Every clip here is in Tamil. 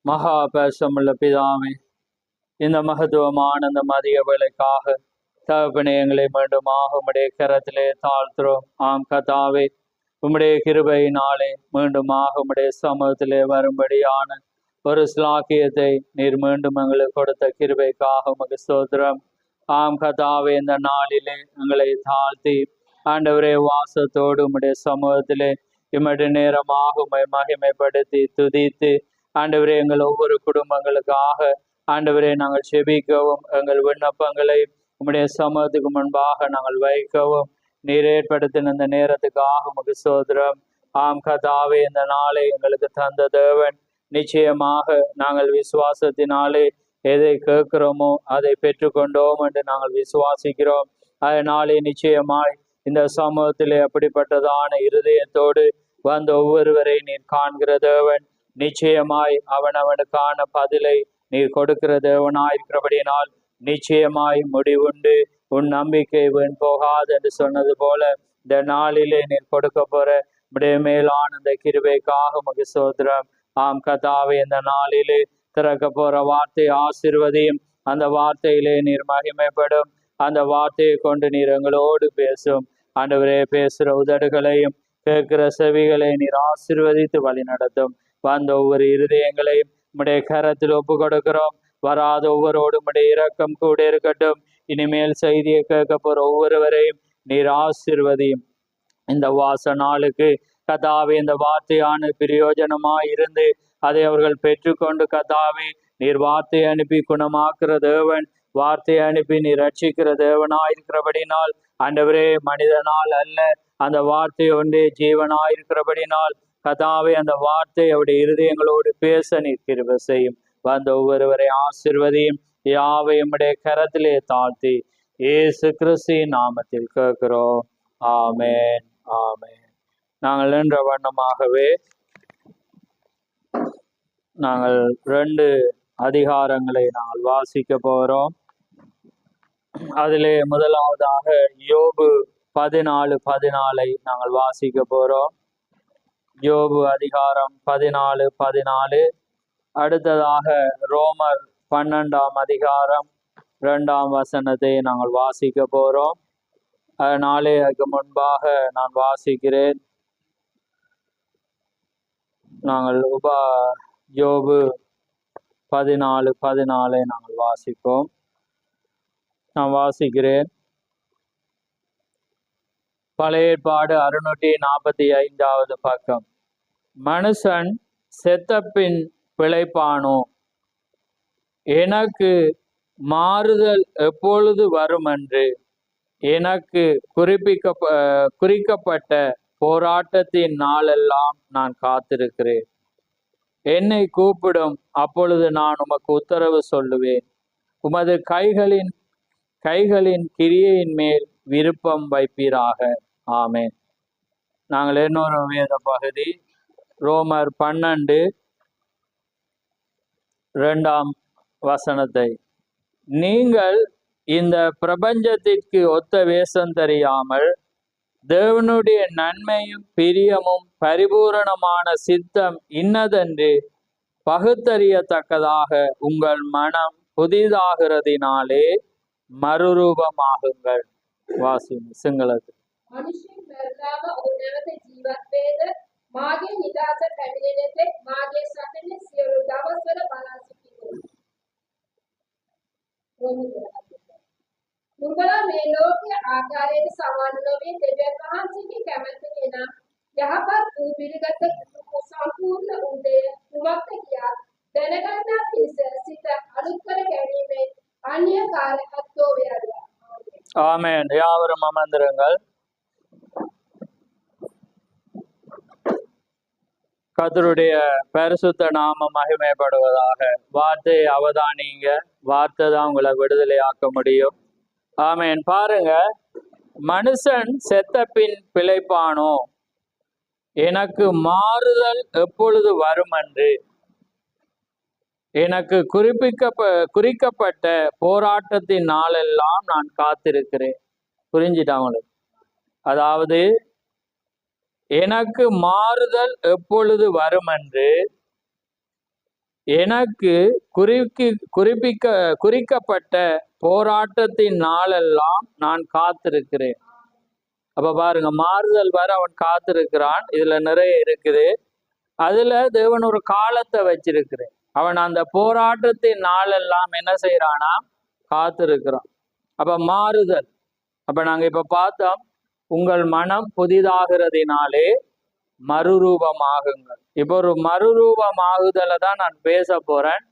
மகா பேசமுள்ள பிதாவே, இந்த மகத்துவமான அந்த மதிய வேலைக்காக தகப்பனே எங்களை மீண்டுமாக உம்முடைய கரத்திலே தாழ்த்துறோம். ஆம் கதாவே, உம்முடைய கிருபையினாலே மீண்டுமாக உம்முடைய சமூகத்திலே வரும்படியான ஒரு ஸ்லாக்கியத்தை நீர் மீண்டும் எங்களுக்கு கொடுத்த கிருபைக்காக உமக்கு ஸ்தோத்திரம். ஆம் கதாவே, இந்த நாளிலே எங்களை தாழ்த்தி ஆண்டவரே வாசத்தோடு உம்முடைய சமூகத்திலே இம்மடி நேரமாக உம்மை மகிமைப்படுத்தி துதித்து ஆண்டவரே எங்கள் ஒவ்வொரு குடும்பங்களுக்காக ஆண்டவரே நாங்கள் செபிக்கவும் எங்கள் விண்ணப்பங்களை உம்முடைய சமூகத்துக்கு முன்பாக நாங்கள் வைக்கவும் நீர் ஏற்படுத்தின இந்த நேரத்துக்காக உமக்கு ஸ்தோத்திரம். ஆம் கதாவே, இந்த நாளை எங்களுக்கு தந்த தேவன், நிச்சயமாக நாங்கள் விசுவாசத்தினாலே எதை கேட்கிறோமோ அதை பெற்றுக்கொண்டோம் என்று நாங்கள் விசுவாசிக்கிறோம். அதனாலே நிச்சயமாய் இந்த சமூகத்திலே அப்படிப்பட்டதான இருதயத்தோடு வந்த ஒவ்வொருவரை நீர் காண்கிற தேவன், நிச்சயமாய் அவனவனுக்கான பதிலை நீர் கொடுக்கிற தேவனாயிருக்கிறபடினால் நிச்சயமாய் முடிவுண்டு. உன் நம்பிக்கை வீண் போகாது என்று சொன்னது போல இந்த நாளிலே நீர் கொடுக்க போற உடைய மேலான இந்த கிருபைக்காக உமக்கு ஸ்தோத்திரம். ஆம் கதாவே, இந்த நாளிலே திறக்க போற வார்த்தை ஆசீர்வதியும். அந்த வார்த்தையிலே நீர் மகிமைப்படும். அந்த வார்த்தையை கொண்டு நீர் எங்களோடு பேசும். ஆண்டவரே, பேசுகிற உதடுகளையும் கேட்கிற செவிகளை நீர் ஆசீர்வதித்து வழி நடத்தும். வந்த ஒவ்வொரு இருதயங்களையும் உம்முடைய கரத்தில் ஒப்பு கொடுக்கிறோம். வராத ஒவ்வொருவோடு உம்முடைய இரக்கம் கூட இருக்கட்டும். இனிமேல் செய்தியை கேட்க போற ஒவ்வொருவரையும் நீர் ஆசீர்வதியும். இந்த வாச நாளுக்கு கதாவே இந்த வார்த்தையான பிரயோஜனமாய் இருந்து அதை அவர்கள் பெற்றுக்கொண்டு கதாவே நீர் வார்த்தையை அனுப்பி குணமாக்குற தேவன், வார்த்தையை அனுப்பி நீர் ரட்சிக்கிற தேவனாயிருக்கிறபடினால் ஆண்டவரே, மனிதனால் அல்ல, அந்த வார்த்தை ஒன்றே ஜீவனாயிருக்கிறபடினால் கதாவே அந்த வார்த்தை அவருடைய இருதயங்களோடு பேச நீர் கிருபை செய்யும். வந்த ஒவ்வொருவரை ஆசீர்வதியும். யாவையும் உடைய கரத்திலே தாழ்த்தி இயேசு கிறிஸ்துவின் நாமத்தில் கேட்கிறோம். ஆமேன், ஆமேன். நாங்கள் நின்ற வண்ணமாகவே நாங்கள் 2 அதிகாரங்களை நாங்கள் வாசிக்க போறோம். அதிலே முதலாவதாக யோபு 14:14 நாங்கள் வாசிக்க போறோம். யோபு அதிகாரம் 14:14. அடுத்ததாக ரோமர் 12ஆம் அதிகாரம் 2ஆம் வசனத்தை நாங்கள் வாசிக்க போறோம். அதனாலே அதுக்கு முன்பாக நான் வாசிக்கிறேன். நாங்கள் யோபு 14:14 நாங்கள் வாசிப்போம். நான் வாசிக்கிறேன். பழைய ஏற்பாடு 645வது பக்கம். மனுஷன் செத்தப்பின் பிழைப்பானோ? எனக்கு மாறுதல் எப்பொழுது வரும் என்று எனக்கு குறிக்கப்பட்ட போராட்டத்தின் நாளெல்லாம் நான் காத்திருக்கிறேன். என்னை கூப்பிடும், அப்பொழுது நான் உமக்கு உத்தரவு சொல்லுவேன். உமது கைகளின் கிரியையின் மேல் விருப்பம் வைப்பீராக. ஆமென். நாங்கள் இன்னொரு வேத பகுதி ரோமர் 12:2ஆம் வசனத்தை, நீங்கள் இந்த பிரபஞ்சத்திற்கு ஒத்த வேஷம் தெரியாமல் தேவனுடைய நன்மையும் பிரியமும் பரிபூரணமான சித்தம் இன்னதென்று பகுத்தறியத்தக்கதாக உங்கள் மனம் புதிதாகிறதினாலே மறுரூபமாகுங்கள். வாசிங்க சிங்களத்தில். නුඹලා මේ ලෝකයේ ආකාරයට සමාන නොවේ. දෙවියන් වහන්සේගේ කැමැත්ත කෙනා යහපත් වූ පිළිගත් සම්පූර්ණ උදේ කුමක්ද කියා දැනගන්නා පිස සිත අලුත් කර ගැනීමේ අන්‍ය කාර්යකත්වෝ වේවා. ஆமென். யாவரும் அமர்ந்திருங்கள். கர்த்தருடைய பரிசுத்த நாமம் மகிமைப்படுவதாக. வார்த்தையை அவதானிங்க. வார்த்தை தான் உங்களை விடுதலையாக்க முடியும். ஆமென். பாருங்க, மனுஷன் செத்த பின் பிழைப்பானோ? எனக்கு மாறுதல் எப்பொழுது வரும் என்று எனக்கு குறிக்கப்பட்ட போராட்டத்தின் நாளெல்லாம் நான் காத்திருக்கிறேன். புரிஞ்சிட்டாங்களுக்கு? அதாவது எனக்கு மாறுதல் எப்பொழுது வரும் என்று எனக்கு குறிக்கப்பட்ட போராட்டத்தின் நாளெல்லாம் நான் காத்திருக்கிறேன். அப்ப பாருங்க, மாறுதல் வர அவன் காத்திருக்கிறான். இதுல நிறைய இருக்குது. அதுல தேவன் ஒரு காலத்தை வச்சிருக்கிறேன். அவன் அந்த போராட்டத்தின் நாளெல்லாம் என்ன செய்யறானா? காத்திருக்கிறான். அப்ப மாறுதல். அப்ப நாங்க இப்ப பார்த்தோம், உங்கள் மனம் புதிதாகிறதினாலே மறுரூபமாகுங்கள். இப்போ ஒரு மறுரூபமாகுதலை தான் நான் பேச போறேன்.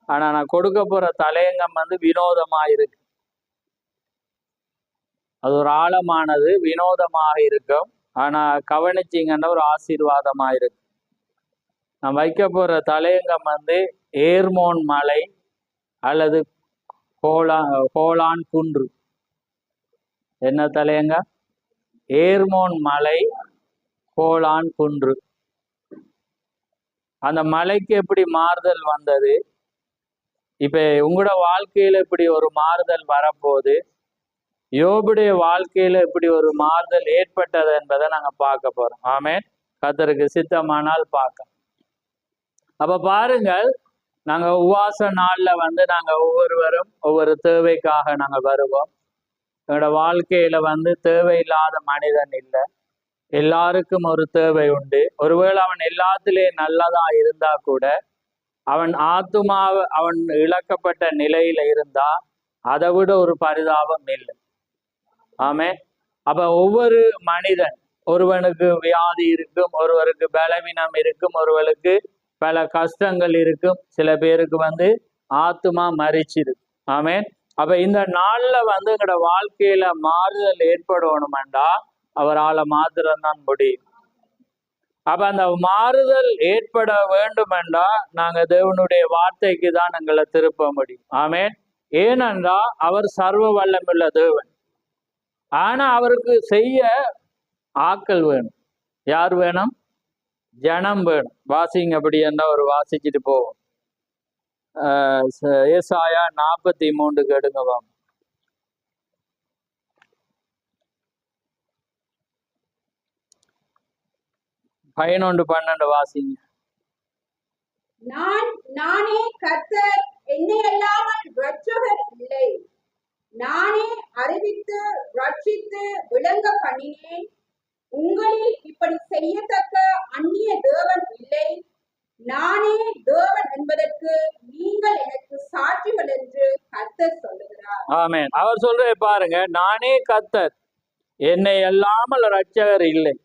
ஆனா நான் கொடுக்க போற தலையங்கம் வினோதமாயிருக்கு. அது ஒரு ஆழமானது, வினோதமாக இருக்கும். ஆனா கவனிச்சிங்கன்னா ஒரு ஆசீர்வாதமா இருக்கு. நான் வைக்க போற தலையங்கம் ஏர்மோன் மலை அல்லது கோலான் குன்று. என்ன தலையங்க? ஏர்மோன் மலை, கோலான் குன்று. அந்த மலைக்கு எப்படி மாறுதல் வந்தது? இப்ப உங்களோட வாழ்க்கையில இப்படி ஒரு மாறுதல் வரப்போகுது. யோபுடைய வாழ்க்கையில இப்படி ஒரு மாறுதல் ஏற்பட்டது என்பதை நாங்க பார்க்க போறோம். ஆமென். கர்த்தருக்கு சித்தமானால் பார்க்க. அப்ப பாருங்கள், நாங்க உபவாச நாள்ல நாங்க ஒவ்வொருவரும் ஒவ்வொரு தேவைக்காக நாங்க வருவோம். எங்களோட வாழ்க்கையில தேவையில்லாத மனிதன் இல்லை. எல்லாருக்கும் ஒரு தேவை உண்டு. ஒருவேளை அவன் எல்லாத்திலேயும் நல்லதா இருந்தா கூட அவன் ஆத்துமாவை அவன் இழக்கப்பட்ட நிலையில இருந்தா அதை விட ஒரு பரிதாபம் இல்லை. ஆமே. அப்ப ஒவ்வொரு மனிதன், ஒருவனுக்கு வியாதி இருக்கும், ஒருவருக்கு பலவீனம் இருக்கும், ஒருவருக்கு பல கஷ்டங்கள் இருக்கும், சில பேருக்கு ஆத்துமா மரிச்சிருக்கு. ஆமே. அப்ப இந்த நாள்ல எங்களோட வாழ்க்கையில மாறுதல் ஏற்படணுமெண்டா அவரால் மாத்திரம்தான் முடியும். அப்ப அந்த மாறுதல் ஏற்பட வேண்டுமென்றா நாங்க தேவனுடைய வார்த்தைக்கு தான் எங்களை திருப்ப முடியும். ஆமேன். ஏனென்றா அவர் சர்வ வல்லமுள்ள தேவன். ஆனா அவருக்கு செய்ய ஆக்கள் வேணும். யார் வேணும்? ஜனம் வேணும். வாசிங்க. அப்படி என்ன ஒரு வாசிச்சுட்டு போவோம். ஏசாயா 43 எடுங்க வாங்க. 11-12 வாசிங்க. நானே கர்த்தர், என்னை அல்லாமல் இரட்சகர் இல்லை. நானே அறிவித்து ரட்சித்து விளங்க பண்ணினேன். உங்களில் இப்படி செய்யத்தக்க அந்நிய தேவன் இல்லை. நானே தேவன் என்பதற்கு நீங்கள் எனக்கு சாட்சிகள் என்று கர்த்தர் சொல்லுகிறார். ஆமென். அவர் சொல்ற பாருங்க, நானே கர்த்தர், என்னை அல்லாமல் இரட்சகர் இல்லை.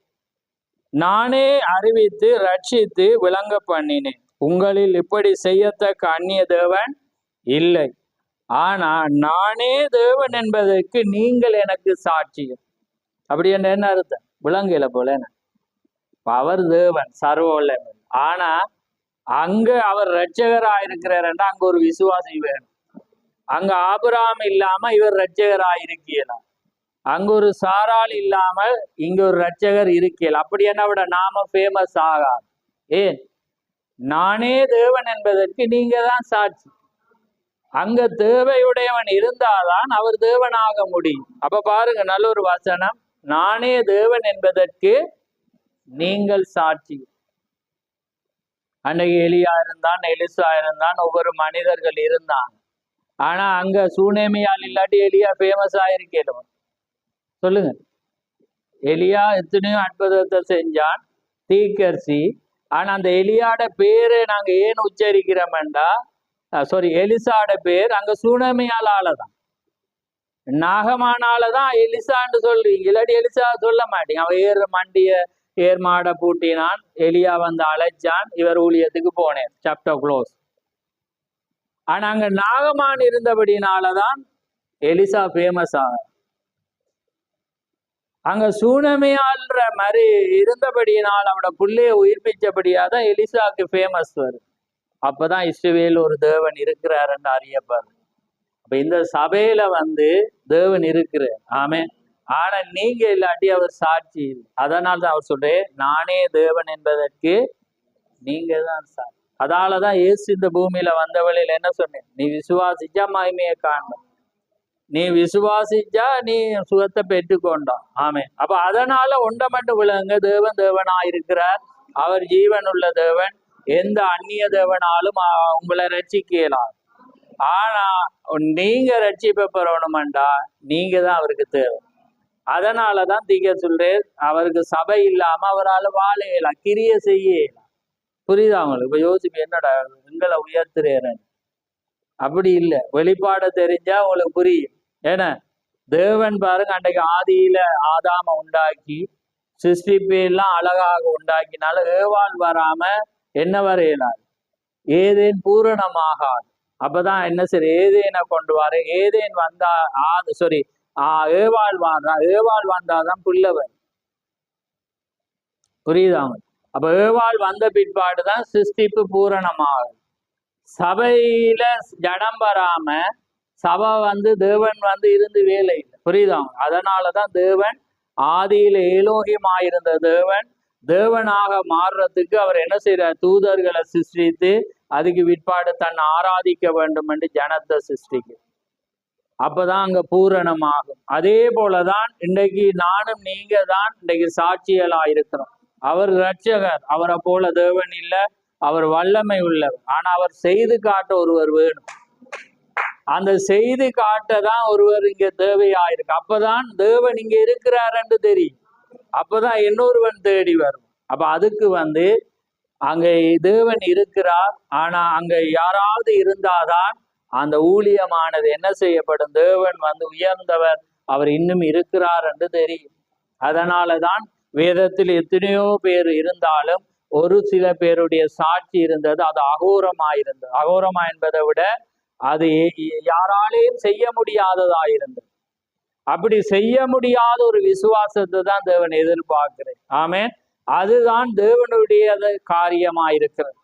நானே அறிவித்து ரட்சித்து விளங்க பண்ணினேன். உங்களில் இப்படி செய்யத்தக்க அந்நிய தேவன் இல்லை. ஆனா நானே தேவன் என்பதற்கு நீங்கள் எனக்கு சாட்சியம். அப்படி என்ன அர்த்தம்? விளங்கல போல. அவர் தேவன், சர்வ வல்லவர். ஆனா அங்க அவர் இரட்சகராயிருக்கிறார். அங்க ஒரு விசுவாசி வேணும். அங்க ஆபிரகாம் இல்லாம இவர் இரட்சகராயிருக்கலாம். அங்க ஒரு சாரால் இல்லாமல் இங்க ஒரு இரட்சகர் இருக்கல. அப்படி என்ன விட நாம ஃபேமஸ் ஆகாது. ஏன்? நானே தேவன் என்பதற்கு நீங்க தான் சாட்சி. அங்க தேவையுடையவன் இருந்தாதான் அவர் தேவனாக முடியும். அப்ப பாருங்க, நல்ல ஒரு வசனம். நானே தேவன் என்பதற்கு நீங்கள் சாட்சி. அன்னைக்கு எலியா இருந்தான், எலிசா இருந்தான், ஒவ்வொரு மனிதர்கள் இருந்தாங்க. ஆனா அங்க சூனேமியால் இல்லாட்டி எலியா ஃபேமஸ் ஆயிருக்கேன். சொல்லுங்க. எலியா எத்தனையோ அற்புதத்தை செஞ்சான், தீக்கர்சி. ஆனா அந்த எலியாட பேரை நாங்க ஏன் உச்சரிக்கிறோம்டா, எலிசாட பேர் அங்க சூனேமியாலாலதான், நாகமானாலதான் எலிசான்னு சொல்றீங்க. இல்லாட்டி எலிசா சொல்ல மாட்டீங்க. அவன் ஏர் மாடை பூட்டினான், எலியா அழைச்சான், இவர் ஊழியத்துக்கு போனேன், சாப்டர் க்ளோஸ். ஆனா அங்க நாகமான் இருந்தபடினாலதான் எலிசா ஃபேமஸ் ஆக. அங்க சூனமியால்ற மாதிரி இருந்தபடியினால் அவனோட புள்ளைய உயிர்ப்பிச்சபடியாதான் எலிசாக்கு ஃபேமஸ் வரும். அப்பதான் இஸ்ரவேல் ஒரு தேவன் இருக்கிறார் என்று அறியப்பாரு. அப்ப இந்த சபையில தேவன் இருக்கிறார். ஆமே. ஆனா நீங்க இல்லாட்டி அவர் சாட்சி இல்லை. அதனால்தான் அவர் சொல்றேன், நானே தேவன் என்பதற்கு நீங்க தான் சாட்சி. அதனாலதான் இயேசு இந்த பூமியில வந்தவழியில் என்ன சொன்னேன்? நீ விசுவாசிச்சா மகிமையை காண்ப, நீ விசுவாசிச்சா நீ சுகத்தை பெற்றுக்கொண்டான். ஆமே. அப்ப அதனால ஒன்றை மட்டும் விளங்க, தேவன் தேவனா இருக்கிறார். அவர் ஜீவன் உள்ள தேவன். எந்த அந்நிய தேவனாலும் உங்களை ரட்சிக்கலாம். ஆனா நீங்க ரட்சிப்பை பெறணுமெண்டா நீங்க தான் அவருக்கு தேவை. அதனாலதான் தீக்க சொல்றேன், அவருக்கு சபை இல்லாம அவரால் வாழ இயலாம், கிரிய செய்ய இயலாம். புரியுதா அவங்களுக்கு? இப்ப யோசிப்பு, என்னடா எங்களை உயர்த்துறேன்னு. அப்படி இல்லை, வெளிப்பாட தெரிஞ்சா உங்களுக்கு புரியும். ஏன்னா தேவன் பாருங்க, அன்றைக்கு ஆதியில ஆதாம உண்டாக்கி சிருஷ்டிப்பெல்லாம் அழகாக உண்டாக்கினால ஏவாள் வராம என்ன வரையலாது, ஏதேன் பூரணமாகாது. அப்பதான் என்ன சரி, ஏதேனை கொண்டு வர, ஏதேன் வந்தா ஏவாள் வாரா, ஏவாள் வந்தாதான் புல்லவர். புரியுதாங்க? அப்ப ஏவாள் வந்த பிற்பாடுதான் சிருஷ்டிப்பு பூரணமாகும். சபையில ஜடம் வராம சபை தேவன் இருந்து வேலை இல்லை. புரியுதாங்க? அதனாலதான் தேவன் ஆதியில ஏலோகியமாயிருந்த தேவனாக மாறுறதுக்கு அவர் என்ன செய்யறார், தூதர்களை சிருஷ்டித்து அதுக்கு பிற்பாடு தன்னை ஆராதிக்க வேண்டும் என்று ஜனத்தை சிருஷ்டிக்கு. அப்பதான் அங்க பூரணமாகும். அதே போலதான் இன்றைக்கு நானும் நீங்க தான் இன்றைக்கு சாட்சிகளா இருக்கிறோம். அவர் இரட்சகர், அவரை போல தேவன் இல்லை, அவர் வல்லமை உள்ளவர். ஆனா அவர் செய்து காட்ட ஒருவர் வேணும். அந்த செய்து காட்டதான் ஒருவர் இங்க தேவையாயிருக்கு. அப்பதான் தேவன் இங்க இருக்கிறார் என்று தெரியும். அப்பதான் இன்னொருவன் தேடி வரும். அப்ப அதுக்கு அங்க தேவன் இருக்கிறார். ஆனா அங்க யாராவது இருந்தாதான் அந்த ஊழியமானது என்ன செய்யப்படும், தேவன் உயர்ந்தவர், அவர் இன்னும் இருக்கிறார் என்று தெரியும். அதனாலதான் வேதத்தில் எத்தனையோ பேர் இருந்தாலும் ஒரு சில பேருடைய சாட்சி இருந்தது, அது அகோரமாயிருந்தது. அகோரமா என்பதை விட அது யாராலையும் செய்ய முடியாததாயிருந்தது. அப்படி செய்ய முடியாத ஒரு விசுவாசத்தை தான் தேவன் எதிர்பார்க்கிறேன். ஆமென். அதுதான் தேவனுடைய காரியமாயிருக்கிறது.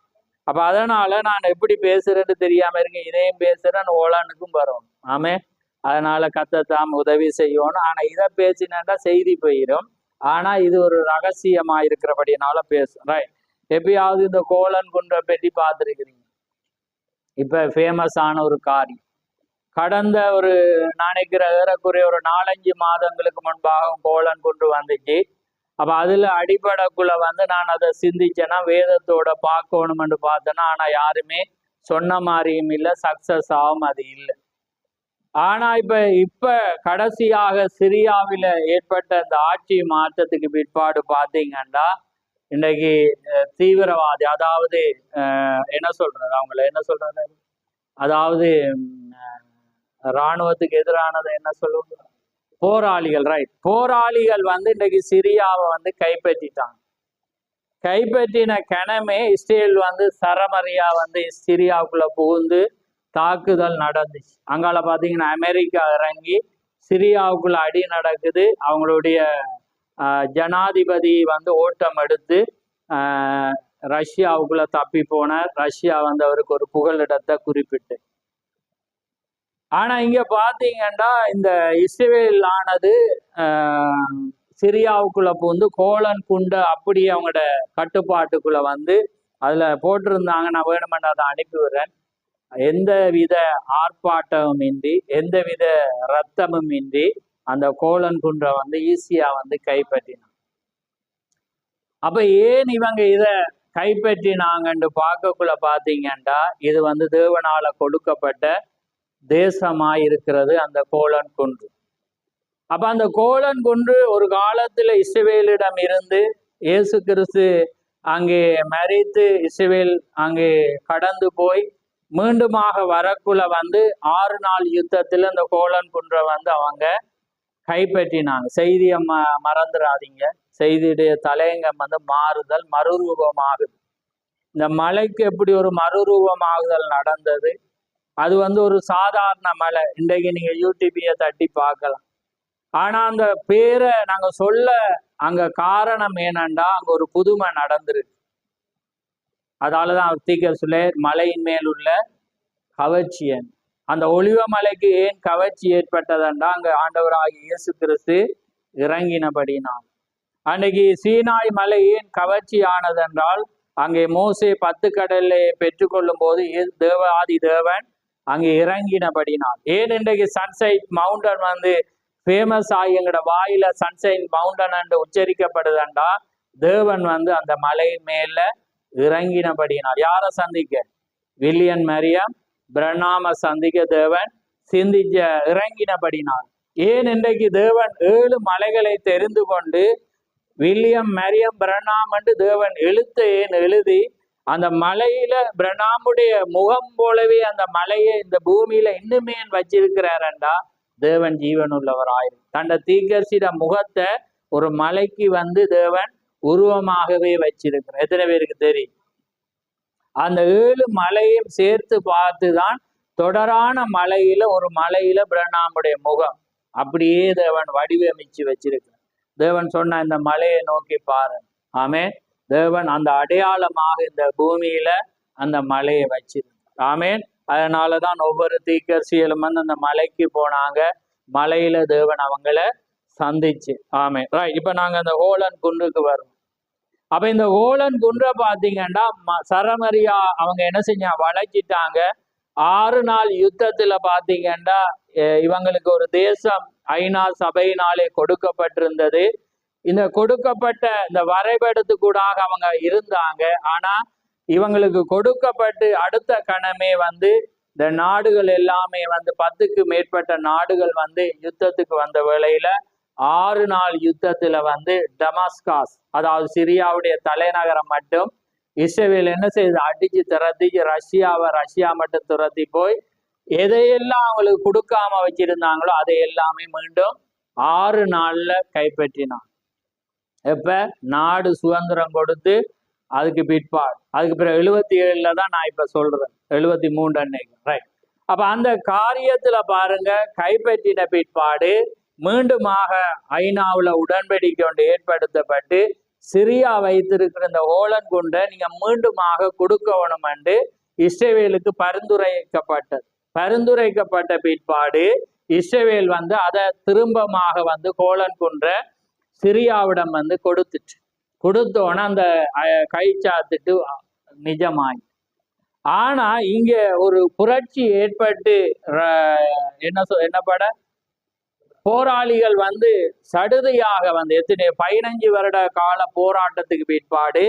அப்ப அதனால நான் எப்படி பேசுறேன்னு தெரியாம இருங்க, இதையும் பேசுறேன் ஓலானுக்கும் வரும். ஆமென். அதனால கத்தத்தாம் உதவி செய்யணும். ஆனா இதை பேசினா செய்தி போயிடும். ஆனா இது ஒரு ரகசியமா இருக்கிறபடினால பேசும். ரைட். எப்பயாவது இந்த கோலன் குன்றை பற்றி பார்த்துருக்கிறீங்க? இப்ப ஃபேமஸ் ஆன ஒரு காரியம், கடந்த ஒரு நினைக்கிற ஏறக்குறைய ஒரு 4-5 மாதங்களுக்கு முன்பாக கோலன் குன்று வந்துச்சு. அப்ப அதுல அடிப்படைக்குள்ள நான் அதை சிந்திச்சேன்னா வேதத்தோட பார்க்கணும்னு பார்த்தேன்னா, ஆனா யாருமே சொன்ன மாதிரியும் இல்லை, சக்சஸ் ஆகும் அது இல்லை. ஆனா இப்ப கடைசியாக சிரியாவில ஏற்பட்ட இந்த ஆட்சி மாற்றத்துக்கு பிற்பாடு பார்த்தீங்கன்னா, இன்னைக்கு தீவிரவாதி, அதாவது என்ன சொல்றது, அவங்கள என்ன சொல்றது, அதாவது இராணுவத்துக்கு எதிரானது என்ன சொல்லுவாங்க, போராளிகள். ரைட். போராளிகள் இன்னைக்கு சிரியாவை கைப்பற்றிட்டாங்க. கைப்பற்றின கணமே இஸ்ரேல் சரமரியா சிரியாவுக்குள்ள புகுந்து தாக்குதல் நடந்துச்சு. அங்கால பார்த்தீங்கன்னா அமெரிக்கா இறங்கி சிரியாவுக்குள்ள அடி நடக்குது. அவங்களுடைய ஜனாதிபதி ஓட்டம் எடுத்து ரஷ்யாவுக்குள்ள தப்பி போனார். ரஷ்யா அவருக்கு ஒரு புகலிடத்தை குறிப்பிட்டு. ஆனா இங்க பாத்தீங்கன்னா இந்த இஸ்ரேல் ஆனது சிரியாவுக்குள்ள புகுந்து கோலன் குண்டை அப்படியே அவங்களோட கட்டுப்பாட்டுக்குள்ள அதுல போட்டிருந்தாங்க. நான் வேணுமென்று அதை அனுப்பி விடுறேன். எந்த வித ஆர்ப்பாட்டமும் இன்றி, எந்த வித ரத்தமும் இன்றி அந்த கோலன் குன்றை ஈஸியா கைப்பற்றினாங்க. அப்ப ஏன் இவங்க இத கைப்பற்றினாங்கன்னு பார்க்கக்குள்ள பாத்தீங்கன்னா, இது தேவனால கொடுக்கப்பட்ட தேசமாயிருக்கிறது அந்த கோலன் குன்று. அப்ப அந்த கோலன் குன்று ஒரு காலத்துல இஸ்ரவேலிடம் இருந்து இயேசு கிறிஸ்து அங்கே மரித்து இஸ்ரவேல் அங்கே கடந்து போய் மீண்டுமாக வரக்குள்ள 6 நாள் யுத்தத்துல இந்த கோலன் குன்றை அவங்க கைப்பற்றினாங்க. செய்தியை மறந்துடாதீங்க. செய்தியுடைய தலையங்கம் மாறுதல், மறுரூபமாகுது. இந்த மலைக்கு எப்படி ஒரு மறுரூபமாகுதல் நடந்தது, அது ஒரு சாதாரண மலை. இன்றைக்கு நீங்க யூடியூபிய தட்டி பார்க்கலாம். ஆனா அந்த பேரை நாங்க சொல்ல அங்க காரணம் என்னண்டா, அங்க ஒரு புதுமை நடந்திருக்கு. அதாலதான் தீக்கர் சொல்ல மலையின் மேல் உள்ள கவர்ச்சியன். அந்த ஒலிவ மலைக்கு ஏன் கவர்ச்சி ஏற்பட்டதண்டா, அங்க ஆண்டவராகிய இயேசு கிறிஸ்து இறங்கினபடினான். அன்னைக்கு சீனாய் மலை ஏன் கவர்ச்சி ஆனதென்றால், அங்கே மோசே 10 கடலை பெற்றுக்கொள்ளும் போது ஆதி தேவன் அங்கே இறங்கினபடினான். ஏன் இன்றைக்கு சன்சைட் மவுண்டன் ஃபேமஸ் ஆகி எங்களோட வாயில சன்சைட் மவுண்டன் என்று உச்சரிக்கப்படுதுண்டா, தேவன் அந்த மலையின் மேல இறங்கினபடியினால். யாரை சந்திக்க? வில்லியம் மரியம் பிரணாம சந்திக்க தேவன் இறங்கினபடினால். ஏன் இன்றைக்கு தேவன் 7 மலைகளை தெரிந்து கொண்டு வில்லியம் மரியம் பிரணாம் என்று தேவன் ஏன் எழுதி அந்த மலையில பிரணாமுடைய முகம் போலவே அந்த மலையை இந்த பூமியில இன்னுமே வச்சிருக்கிறாரண்டா தேவன் ஜீவனுள்ளவராயிரும். தன்னை தீர்க்கதரிசியோட முகத்தை ஒரு மலைக்கு தேவன் உருவமாகவே வச்சிருக்கிறார். எத்தனை பேருக்கு தெரியும்? அந்த 7 மலையும் சேர்த்து பார்த்துதான் தொடரான மலையில ஒரு மலையில பிரணாமுடைய முகம் அப்படியே தேவன் வடிவமைச்சு வச்சிருக்கிறார். தேவன் சொன்ன இந்த மலையை நோக்கி பாரு. ஆமே. தேவன் அந்த அடையாளமாக இந்த பூமியில அந்த மலையை வச்சிருந்தார். ஆமேன். அதனாலதான் ஒவ்வொரு தீர்க்கதரிசிகளும் அந்த மலைக்கு போனாங்க. மலையில தேவன் அவங்கள சந்திச்சு. ஆமே. ரைட். இப்ப நாங்க அந்த ஹோலன் குன்றுக்கு வரோம். அப்ப இந்த ஹோலன் குன்றை பாத்தீங்கன்னா சரமரியா அவங்க என்ன செஞ்சாங்க? வளைச்சிட்டாங்க. 6 நாள் யுத்தத்துல பாத்தீங்கன்னா இவங்களுக்கு ஒரு தேசம் ஐநா சபையினாலே கொடுக்கப்பட்டிருந்தது. இந்த கொடுக்கப்பட்ட இந்த வரைபடத்துக்கூடாக அவங்க இருந்தாங்க. ஆனா இவங்களுக்கு கொடுக்கப்பட்டு அடுத்த கணமே இந்த நாடுகள் எல்லாமே 10க்கு மேற்பட்ட நாடுகள் யுத்தத்துக்கு வந்த வேளையில 6 நாள் யுத்தத்துல டமாஸ்காஸ், அதாவது சிரியாவுடைய தலைநகரம் மட்டும் இஸ்ரவேல் என்ன செய்யுது? அடிச்சு துரத்திச்சு ரஷ்யா மட்டும் துரத்தி போய் எதையெல்லாம் அவங்களுக்கு கொடுக்காம வச்சிருந்தாங்களோ அதை எல்லாமே மீண்டும் 6 நாள்ல கைப்பற்றினான். எப்ப நாடு சுதந்திரம் கொடுத்து அதுக்கு பிற்பாடு, அதுக்கு பிறகு 77ல தான் நான் இப்ப சொல்றேன், 73 அன்னைக்கு. ரைட். அப்ப அந்த காரியத்துல பாருங்க, கைப்பற்றின பிற்பாடு மீண்டுமாக ஐநாவுல உடன்படிக்கை ஒன்று ஏற்படுத்தப்பட்டு சிரியா வைத்திருக்கிற இந்த ஹோலன் குண்டை நீங்க மீண்டுமாக கொடுக்கணும் என்று இஸ்ரவேலுக்கு பரிந்துரைக்கப்பட்ட பிற்பாடு இஸ்ரவேல் அதை திரும்பமாக ஹோலன் குன்ற சிரியாவிடம் கொடுத்தோன்னு அந்த கைச்சாத்துட்டு நிஜமாய். ஆனா இங்க ஒரு புரட்சி ஏற்பட்டு என்னப்பட போராளிகள் சடுதியாக எத்தனை 15 வருட கால போராட்டத்துக்கு பிற்பாடு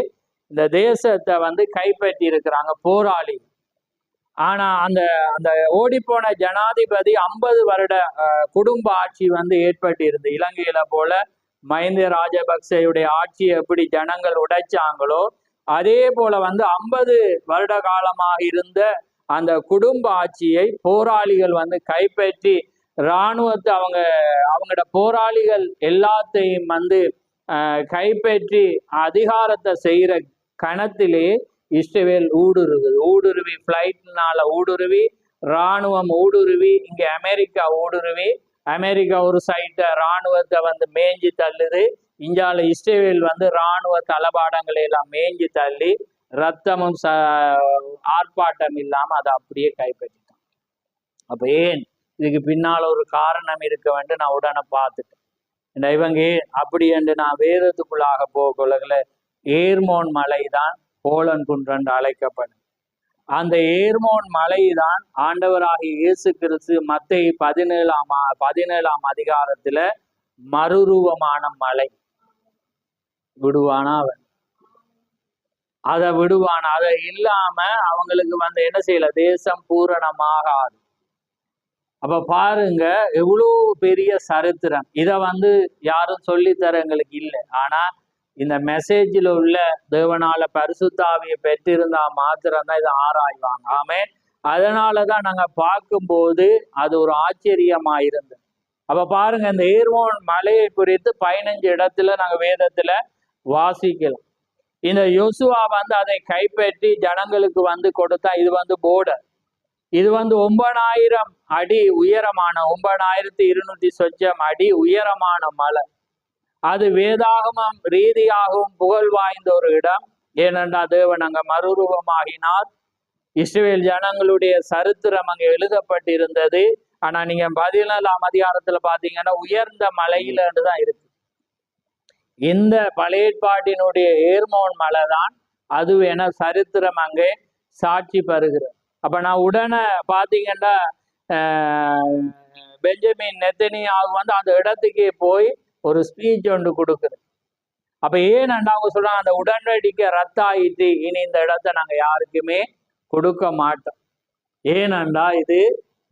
இந்த தேசத்தை கைப்பற்றி இருக்கிறாங்க போராளி. ஆனா அந்த அந்த ஓடிப்போன ஜனாதிபதி 50 வருட குடும்ப ஆட்சி ஏற்பட்டு இருந்து. இலங்கையில போல மஹிந்த ராஜபக்சேயுடைய ஆட்சியை எப்படி ஜனங்கள் உடைச்சாங்களோ அதே போல 50 வருட காலமாக இருந்த அந்த குடும்ப ஆட்சியை போராளிகள் கைப்பற்றி இராணுவத்தை அவங்களோட போராளிகள் எல்லாத்தையும் கைப்பற்றி அதிகாரத்தை செய்யற கணத்திலே இஸ்ரவேல் ஊடுருவி பிளைட்னால ஊடுருவி, இராணுவம் ஊடுருவி, இங்க அமெரிக்கா ஊடுருவி, அமெரிக்கா ஒரு சைட்ட இராணுவத்தை மேய்ஞ்சி தள்ளுது. இங்கால இஸ்ரேல் இராணுவ தளபாடங்களை எல்லாம் மேய்ஞ்சி தள்ளி ரத்தமும் ஆர்ப்பாட்டம் இல்லாம அதை அப்படியே கைப்பற்றிட்டான். அப்ப ஏன் இதுக்கு பின்னால ஒரு காரணம் இருக்க வேண்டும் நான் உடனே பார்த்துட்டேன். இவங்க அப்படி என்று நான் வேதத்துக்குள்ளாக போகல. ஏர்மோன் மலை தான் ஹோலன் குன்று என்று அழைக்கப்படும். அந்த ஏர்மோன் மலை தான் ஆண்டவராகிய இயேசு கிறிஸ்து மத்தேயு 17ஆம் அதிகாரத்துல மறுரூபமான மலை விடுவானா அவன் அதை விடுவானா. அதை இல்லாம அவங்களுக்கு என்ன செய்யல, தேசம் பூரணமாகாது. அப்ப பாருங்க எவ்வளவு பெரிய சரித்திரம். இதை யாரும் சொல்லித்தர எங்களுக்கு இல்லை. ஆனா இந்த மெசேஜில் உள்ள தேவனால பரிசுத்தாவியை பெற்றிருந்தா மாத்திரம்தான் இதை ஆராய்வாங்க. ஆமே. அதனாலதான் நாங்க பார்க்கும்போது அது ஒரு ஆச்சரியமா இருந்தது. அப்ப பாருங்க இந்த ஏர்மோன் மலையை குறித்து 15 இடத்துல நாங்க வேதத்துல வாசிக்கலாம். இந்த யோசுவா அதை கைப்பற்றி ஜனங்களுக்கு கொடுத்தா இது போர்டர். இது 9000 அடி உயரமான 9200 சொச்சம் அடி உயரமான மலை. அது வேதாகமம் ரீதியாகவும் புகழ் வாய்ந்த ஒரு இடம். ஏனென்றா தேவன் அங்க மறுரூபமாகினார். இஸ்ரவேல் ஜனங்களுடைய சரித்திரம் அங்க எழுதப்பட்டிருந்தது. ஆனா நீங்க 17ஆம் அதிகாரத்துல பாத்தீங்கன்னா உயர்ந்த மலையில தான் இருக்கு. இந்த பழைய ஏற்பாட்டினுடைய ஏர்மோன் மலை தான் அது என சரித்திரம் அங்கே சாட்சி பெறுகிறது. அப்ப நான் உடனே பாத்தீங்கன்னா பெஞ்சமின் நெத்தனியாகு அந்த இடத்துக்கே போய் ஒரு ஸ்பீச் ஒன்று கொடுக்குது. அப்ப ஏனண்டா அவங்க சொல்றாங்க அந்த உடன்படிக்கை ரத்தாயிட்டு இனி இந்த இடத்த நாங்க யாருக்குமே கொடுக்க மாட்டோம். ஏனண்டா இது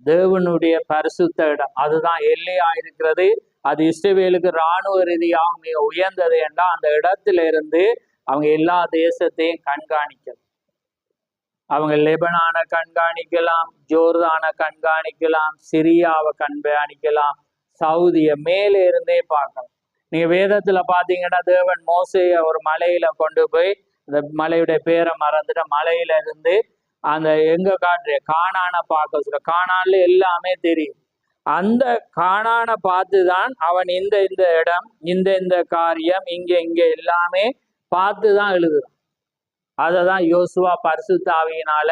தேவனுடைய பரிசுத்த இடம், அதுதான் எல்லையா இருக்கிறது. அது இஸ்ரவேலுக்கு இராணுவ ரீதியாக மிக உயர்ந்தது என்றால் அந்த இடத்துல இருந்து அவங்க எல்லா தேசத்தையும் கண்காணிக்கலாம். அவங்க லெபனானை கண்காணிக்கலாம், ஜோர்தானை கண்காணிக்கலாம், சிரியாவை கண்காணிக்கலாம், சவுதியை மேலே இருந்தே பார்க்கலாம். நீங்க வேதத்துல பாத்தீங்கன்னா தேவன் மோசைய ஒரு மலையில கொண்டு போய், அந்த மலையுடைய பேரை மறந்துட்ட, மலையில இருந்து அந்த எங்க காட்டுற கானானை பார்க்க சொல்ற, கானான்ல எல்லாமே தெரியும். அந்த கானானை பார்த்துதான் அவன் இந்த இடம், இந்த காரியம், இங்க எல்லாமே பார்த்துதான் எழுதுறான். அததான் யோசுவா பரிசுத்த ஆவியினால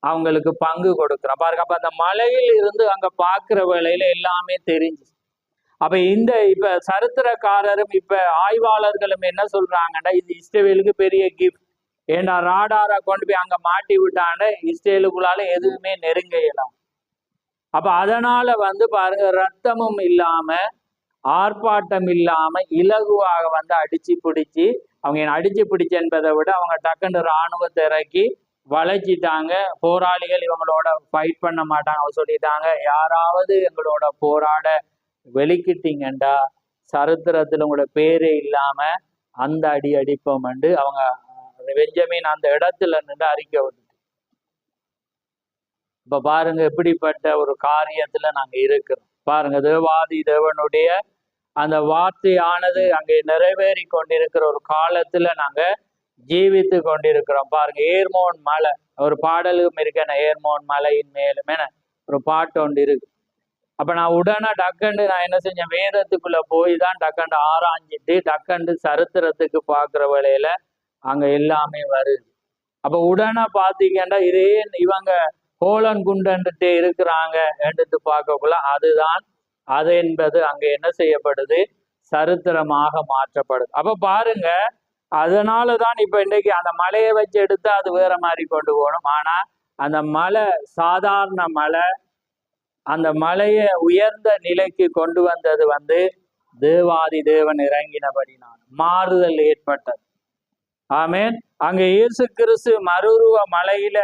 அவங்களுக்கு பங்கு கொடுக்குறான் பாருங்க. அப்ப அந்த மலையில் இருந்து அங்க பாக்குற வேளையில எல்லாமே தெரிஞ்சு. அப்ப இப்ப சரித்திரக்காரரும் இப்ப ஆய்வாளர்களும் என்ன சொல்றாங்கன்னா, இது இஸ்ரவேலுக்கு பெரிய கிஃப்ட். ஏன்னா ராடாரை கொண்டு போய் அங்க மாட்டி விட்டாண்ட இஸ்ரேலுக்குள்ளால எதுவுமே நெருங்க இயலாம். அப்ப அதனால பாருங்க, ரத்தமும் இல்லாம ஆர்ப்பாட்டம் இல்லாம இலகுவாக அடிச்சு பிடிச்சி, அவங்க அடிச்சு பிடிச்சு என்பதை விட அவங்க டக்குன்னு இராணுவத்தை இறக்கி வளைச்சிட்டாங்க. போராளிகள் இவங்களோட ஃபைட் பண்ண மாட்டாங்க. அவங்க சொல்லிட்டாங்க, யாராவது எங்களோட போராட வெளிக்கிட்டீங்கண்டா சரித்திரத்துல உங்களோட பேரே இல்லாம அந்த அடி அடிப்போம் என்று அவங்க பெஞ்சமின் அந்த இடத்துல நின்று அறிக்கை விட்டு. இப்ப பாருங்க எப்படிப்பட்ட ஒரு காரியத்துல நாங்க இருக்கிறோம் பாருங்க. தேவாதி தேவனுடைய அந்த வார்த்தையானது அங்கே நிறைவேறி கொண்டிருக்கிற ஒரு காலத்துல நாங்க ஜீவித்து கொண்டிருக்கிறோம் பாருங்க. ஏர்மோன் மலை ஒரு பாடலும் இருக்கேன், ஏர்மோன் மலையின் மேலும் என ஒரு பாட்டு ஒன்று இருக்கு. அப்ப நான் உடனே டக்கண்டு நான் என்ன செஞ்சேன், வேதத்துக்குள்ள போய் தான் டக்கண்டு ஆராய்ஞ்சிட்டு டக்கண்டு சரித்திரத்துக்கு பாக்குற வேளையில அங்க எல்லாமே வருது. அப்ப உடனே பாத்தீங்கன்னா இதே இவங்க கோலன் குண்டன்ட்டே இருக்கிறாங்க என்று பார்க்கக்குள்ள அதுதான் அது என்பது அங்க என்ன செய்யப்படுது, சரித்திரமாக மாற்றப்படுது. அப்ப பாருங்க, அதனாலதான் இப்ப இன்னைக்கு அந்த மலையை வச்சு எடுத்து அது வேற மாதிரி கொண்டு போகணும். ஆனா அந்த மலை சாதாரண மலை, அந்த மலையை உயர்ந்த நிலைக்கு கொண்டு வந்தது தேவாதி தேவன் இறங்கினபடினான் மாறுதல் ஏற்பட்டது. ஆமேன். அங்க இயேசு கிறிஸ்து மறுரூவ மலையில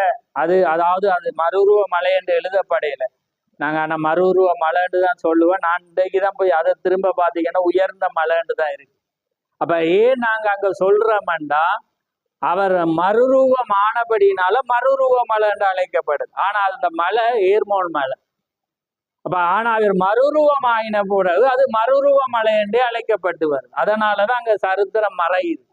அதாவது அது மறுரூவ மலை என்று எழுதப்படையில, நாங்க ஆனா மறுரூவ மலைன்னு தான் சொல்லுவேன். நான் இன்றைக்குதான் போய் அதை திரும்ப பாத்தீங்கன்னா உயர்ந்த மலைன்னு தான் இருக்கு. அப்ப ஏன் நாங்க அங்க சொல்றோம்டா, அவர் மறுரூவம் ஆனபடினால மறுரூவ மலை என்று அழைக்கப்படுது. ஆனா அந்த மலை ஏர்மோன் மலை. அப்ப ஆனா அவர் மறுரூவம் ஆயின பிறகு அது மறுரூவ மலை என்றே அழைக்கப்பட்டு வருது. அதனாலதான் அங்க சரித்திரம் மறையுது.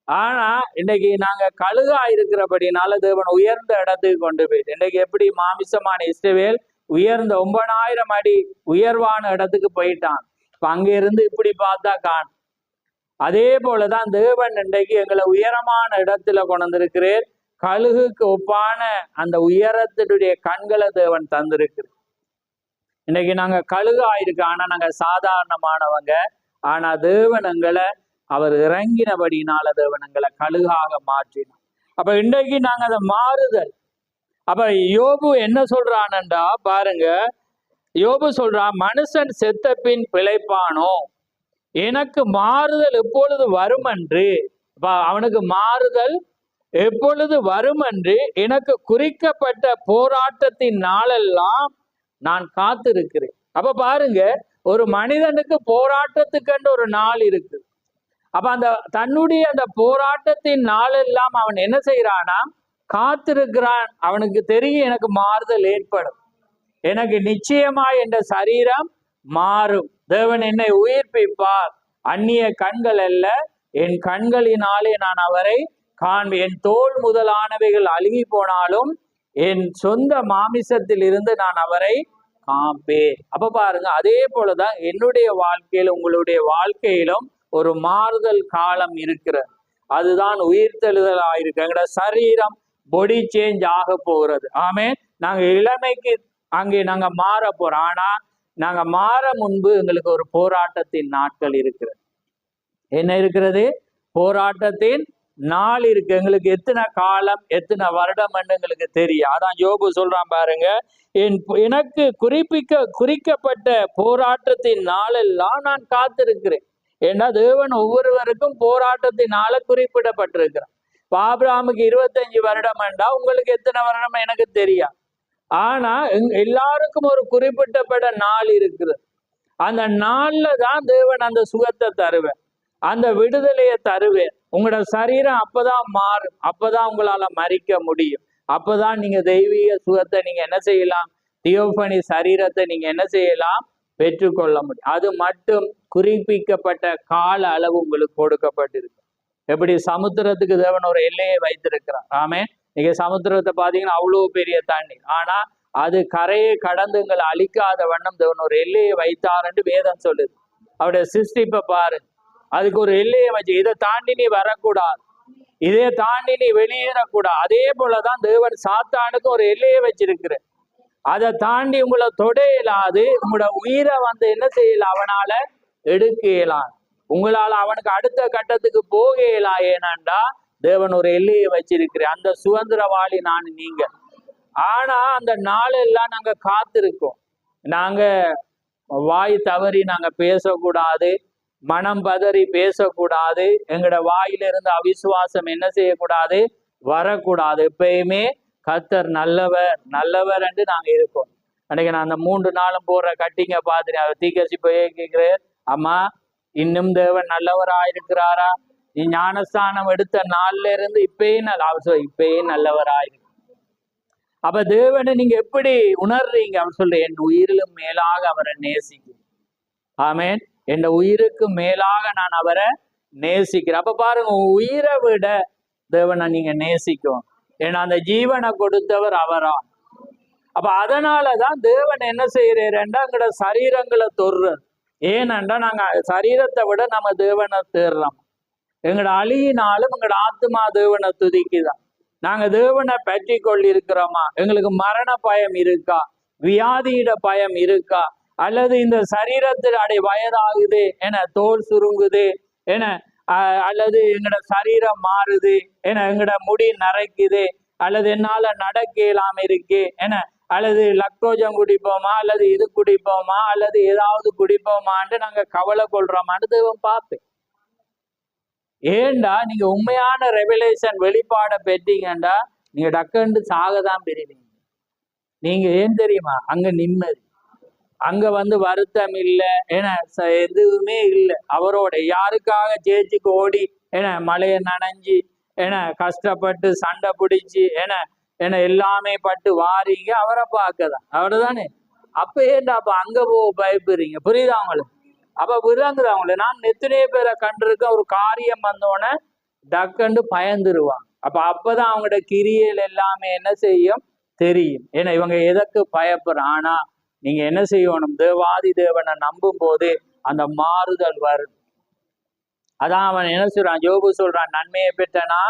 ஆனா இன்னைக்கு நாங்க கழுகா இருக்கிறபடினால தேவன் உயர்ந்த இடத்துக்கு கொண்டு போயிட்டு, இன்னைக்கு எப்படி மாமிசமான இஸ்ரவேல் உயர்ந்த 9,000 அடி உயர்வான இடத்துக்கு போயிட்டான். இப்ப அங்க இருந்து இப்படி பார்த்தா காணும். அதே போலதான் தேவன் இன்றைக்கு எங்களை உயரமான இடத்துல கொண்டு வந்திருக்கிறேன். கழுகுக்கு ஒப்பான அந்த உயரத்தினுடைய கண்களை தேவன் தந்திருக்கிறேன். இன்னைக்கு நாங்க கழுகு ஆயிருக்கு, ஆனா நாங்க சாதாரணமானவங்க. ஆனா தேவன் எங்களை அவர் இறங்கினபடினால தேவன் எங்களை கழுகாக மாற்றினார். அப்ப இன்றைக்கு நாங்க அதை மாறுதல். அப்ப யோபு என்ன சொல்றான்டா பாருங்க, யோபு சொல்றான், மனுஷன் செத்த பின் பிழைப்பானோ, எனக்கு மாறுதல் எப்பொழுது வருமென்று, அவனுக்கு மாறுதல் எப்பொழுது வருமென்று எனக்கு குறிக்கப்பட்ட போராட்டத்தின் நாளெல்லாம் நான் காத்திருக்கிறேன். அப்ப பாருங்க, ஒரு மனிதனுக்கு போராட்டத்துக்கு ஒரு நாள் இருக்கு. அப்ப அந்த தன்னுடைய அந்த போராட்டத்தின் நாளெல்லாம் அவன் என்ன செய்யறானா, காத்திருக்கிறான். அவனுக்கு தெரியும் எனக்கு மாறுதல் ஏற்படும், எனக்கு நிச்சயமா என்ற சரீரம் மாறும், தேவன் என்னை உயிர்ப்பிப்பார், அந்நிய கண்கள் அல்ல என் கண்களினாலே நான் அவரை காண்பேன், என் தோல் முதலானவைகள் அழுகி போனாலும் என் சொந்த மாமிசத்தில் இருந்து நான் அவரை காப்பேன். அப்ப பாருங்க, அதே போலதான் என்னுடைய வாழ்க்கையிலும் உங்களுடைய வாழ்க்கையிலும் ஒரு மாறுதல் காலம் இருக்கிறது. அதுதான் உயிர்த்தெழுதல் ஆயிருக்கு. எங்களோட சரீரம் பொடி சேஞ்ச் ஆக போகிறது. ஆமே, நாங்க இளமைக்கு அங்கே நாங்க மாற போறோம். ஆனா நாங்க மாற முன்பு எங்களுக்கு ஒரு போராட்டத்தின் நாட்கள் இருக்கிறது. என்ன இருக்கிறது? போராட்டத்தின் நாள் இருக்கு. எங்களுக்கு எத்தனை காலம் எத்தனை வருடம் என்று எங்களுக்கு தெரியும். அதான் யோபு சொல்றான் பாருங்க, எனக்கு குறிக்கப்பட்ட போராட்டத்தின் நாளெல்லாம் நான் காத்திருக்கிறேன், ஏன்னா தேவன் ஒவ்வொருவருக்கும் போராட்டத்தினால குறிப்பிடப்பட்டிருக்கிறார். ஆபிரகாமுக்கு 25 வருடம் என்றா உங்களுக்கு எத்தனை வருடம் எனக்கு தெரியாது. ஆனா எல்லாருக்கும் ஒரு குறிப்பிட்டப்பட்ட நாள் இருக்குது. அந்த நாள்ல தான் தேவன் அந்த சுகத்தை தருவேன், அந்த விடுதலையை தருவேன். உங்களோட சரீரம் அப்பதான் மாறும், அப்பதான் உங்களால மறிக்க முடியும். அப்பதான் நீங்க தெய்வீக சுகத்தை நீங்க என்ன செய்யலாம், தியோபனி சரீரத்தை நீங்க என்ன செய்யலாம், பெற்றுக்கொள்ள முடியும். அது மட்டும் குறிப்பிக்கப்பட்ட கால அளவு உங்களுக்கு கொடுக்கப்பட்டிருக்கு. எப்படி சமுத்திரத்துக்கு தேவன் ஒரு எல்லையை வைத்திருக்கிறார். ஆமே, நீங்க சமுத்திரத்தை பாத்தீங்கன்னா அவ்வளவு பெரிய தண்ணி, ஆனா அது கரையை கடந்து உங்களை அழிக்காத வண்ணம் தேவன் ஒரு எல்லையை வைத்தாருன்னு வேதம் சொல்லுது. அவருடைய சிருஷ்டிப்பை பாரு, அதுக்கு ஒரு எல்லையை வச்சு, இதை தாண்டி நீ வரக்கூடாது, இதை தாண்டி நீ வெளியேறக்கூடாது. அதே போலதான் தேவன் சாத்தானுக்கு ஒரு எல்லையை வச்சிருக்கிற, அதை தாண்டி உங்களை தொட இயலாது. உங்களோட உயிரை என்ன செய்யலாம், அவனால எடுக்க இயலாம், உங்களால அவனுக்கு அடுத்த கட்டத்துக்கு போக இயலாம். ஏனண்டா தேவன் ஒரு எல்லையை வச்சிருக்கிற, அந்த சுதந்திரவாளி நான் நீங்க. ஆனா அந்த நாளெல்லாம் நாங்க காத்திருக்கோம். நாங்க வாய் தவறி நாங்க பேசக்கூடாது, மனம் பதறி பேசக்கூடாது, எங்களோட வாயிலிருந்து அவிசுவாசம் என்ன செய்யக்கூடாது, வரக்கூடாது. எப்பயுமே கர்த்தர் நல்லவர் நல்லவர் என்று நாங்க இருக்கோம். அன்னைக்கு நான் அந்த 3 நாளும் போடுற கட்டிங்க பார்த்துட்டேன். அதை தீக்கசி போய் கேட்கிறேன், அம்மா இன்னும் தேவன் நல்லவராயிருக்கிறாரா? நீ ஞானஸ்தானம் எடுத்த நாள்ல இருந்து இப்பயும் இப்பயும் நல்லவராயிருக்கு. அப்ப தேவனை நீங்க எப்படி உணர்றீங்க? அவர் சொல்ற, என் உயிரிலும் மேலாக அவரை நேசிக்கும். ஆமேன், என் உயிருக்கு மேலாக நான் அவரை நேசிக்கிறேன். அப்ப பாருங்க, உயிரை விட தேவனை நீங்க நேசிக்கும். ஏன்னா அந்த ஜீவனை கொடுத்தவர் அவரா. அப்ப அதனாலதான் தேவன் என்ன செய்யறேன்டா, எங்களோட சரீரங்களை தொடுறது. ஏனண்டா நாங்க சரீரத்தை விட நம்ம தேவனை தேடுறோம். எங்களோட அழியினாலும் எங்களோட ஆத்மா தேவனை துதிக்குதான். நாங்க தேவனை பற்றி கொள்ளிருக்கிறோமா? எங்களுக்கு மரண பயம் இருக்கா, வியாதியிட பயம் இருக்கா, அல்லது இந்த சரீரத்தில் வயதாகுது என, தோல் சுருங்குது என, அல்லது எங்களோட சரீரம் மாறுது என, எங்களோட முடி நரைக்குது, அல்லது என்னால நடக்க இயலாம இருக்கு என, அல்லது லக்டோஜம் குடிப்போமா, அல்லது இது குடிப்போமா, அல்லது ஏதாவது குடிப்போமான்னு நாங்க கவலை கொள்றோமான்னு தேவன் பார்ப்பேன். ஏண்டா நீங்க உண்மையான ரெவலேஷன் வெளிப்பாட பெற்றீங்கண்டா நீங்க டக்குன்னு சாகதான் பெறுவீங்க. நீங்க ஏன் தெரியுமா, அங்க நிம்மதி, அங்க வருத்தம் இல்லை என, எதுவுமே இல்லை. அவரோட யாருக்காக சேச்சுக்கு ஓடி என, மழையை நனைஞ்சி என, கஷ்டப்பட்டு சண்டை பிடிச்சி என என எல்லாமே பட்டு வாரீங்க, அவரை பார்க்கதான், அவரு தானே. அப்ப ஏண்டா அப்ப அங்க பயப்படுறீங்க? புரியுதா அவங்களுக்கு? அப்ப விளங்குது அவங்கள. நான் எத்தனையோ பேரை கண்டிருக்க, ஒரு காரியம் வந்தோடனே டக்குன்னு பயந்துருவாங்க. அப்பதான் அவங்களோட கிரியல் எல்லாமே என்ன செய்யும் தெரியும். ஏன்னா இவங்க எதற்கு பயப்படுற. ஆனா நீங்க என்ன செய்யணும், தேவாதி தேவனை நம்பும் போது அந்த மாறுதல் வரும். அதான் அவன் என்ன சொல்றான், யோபு சொல்றான், நன்மையை பெற்றனா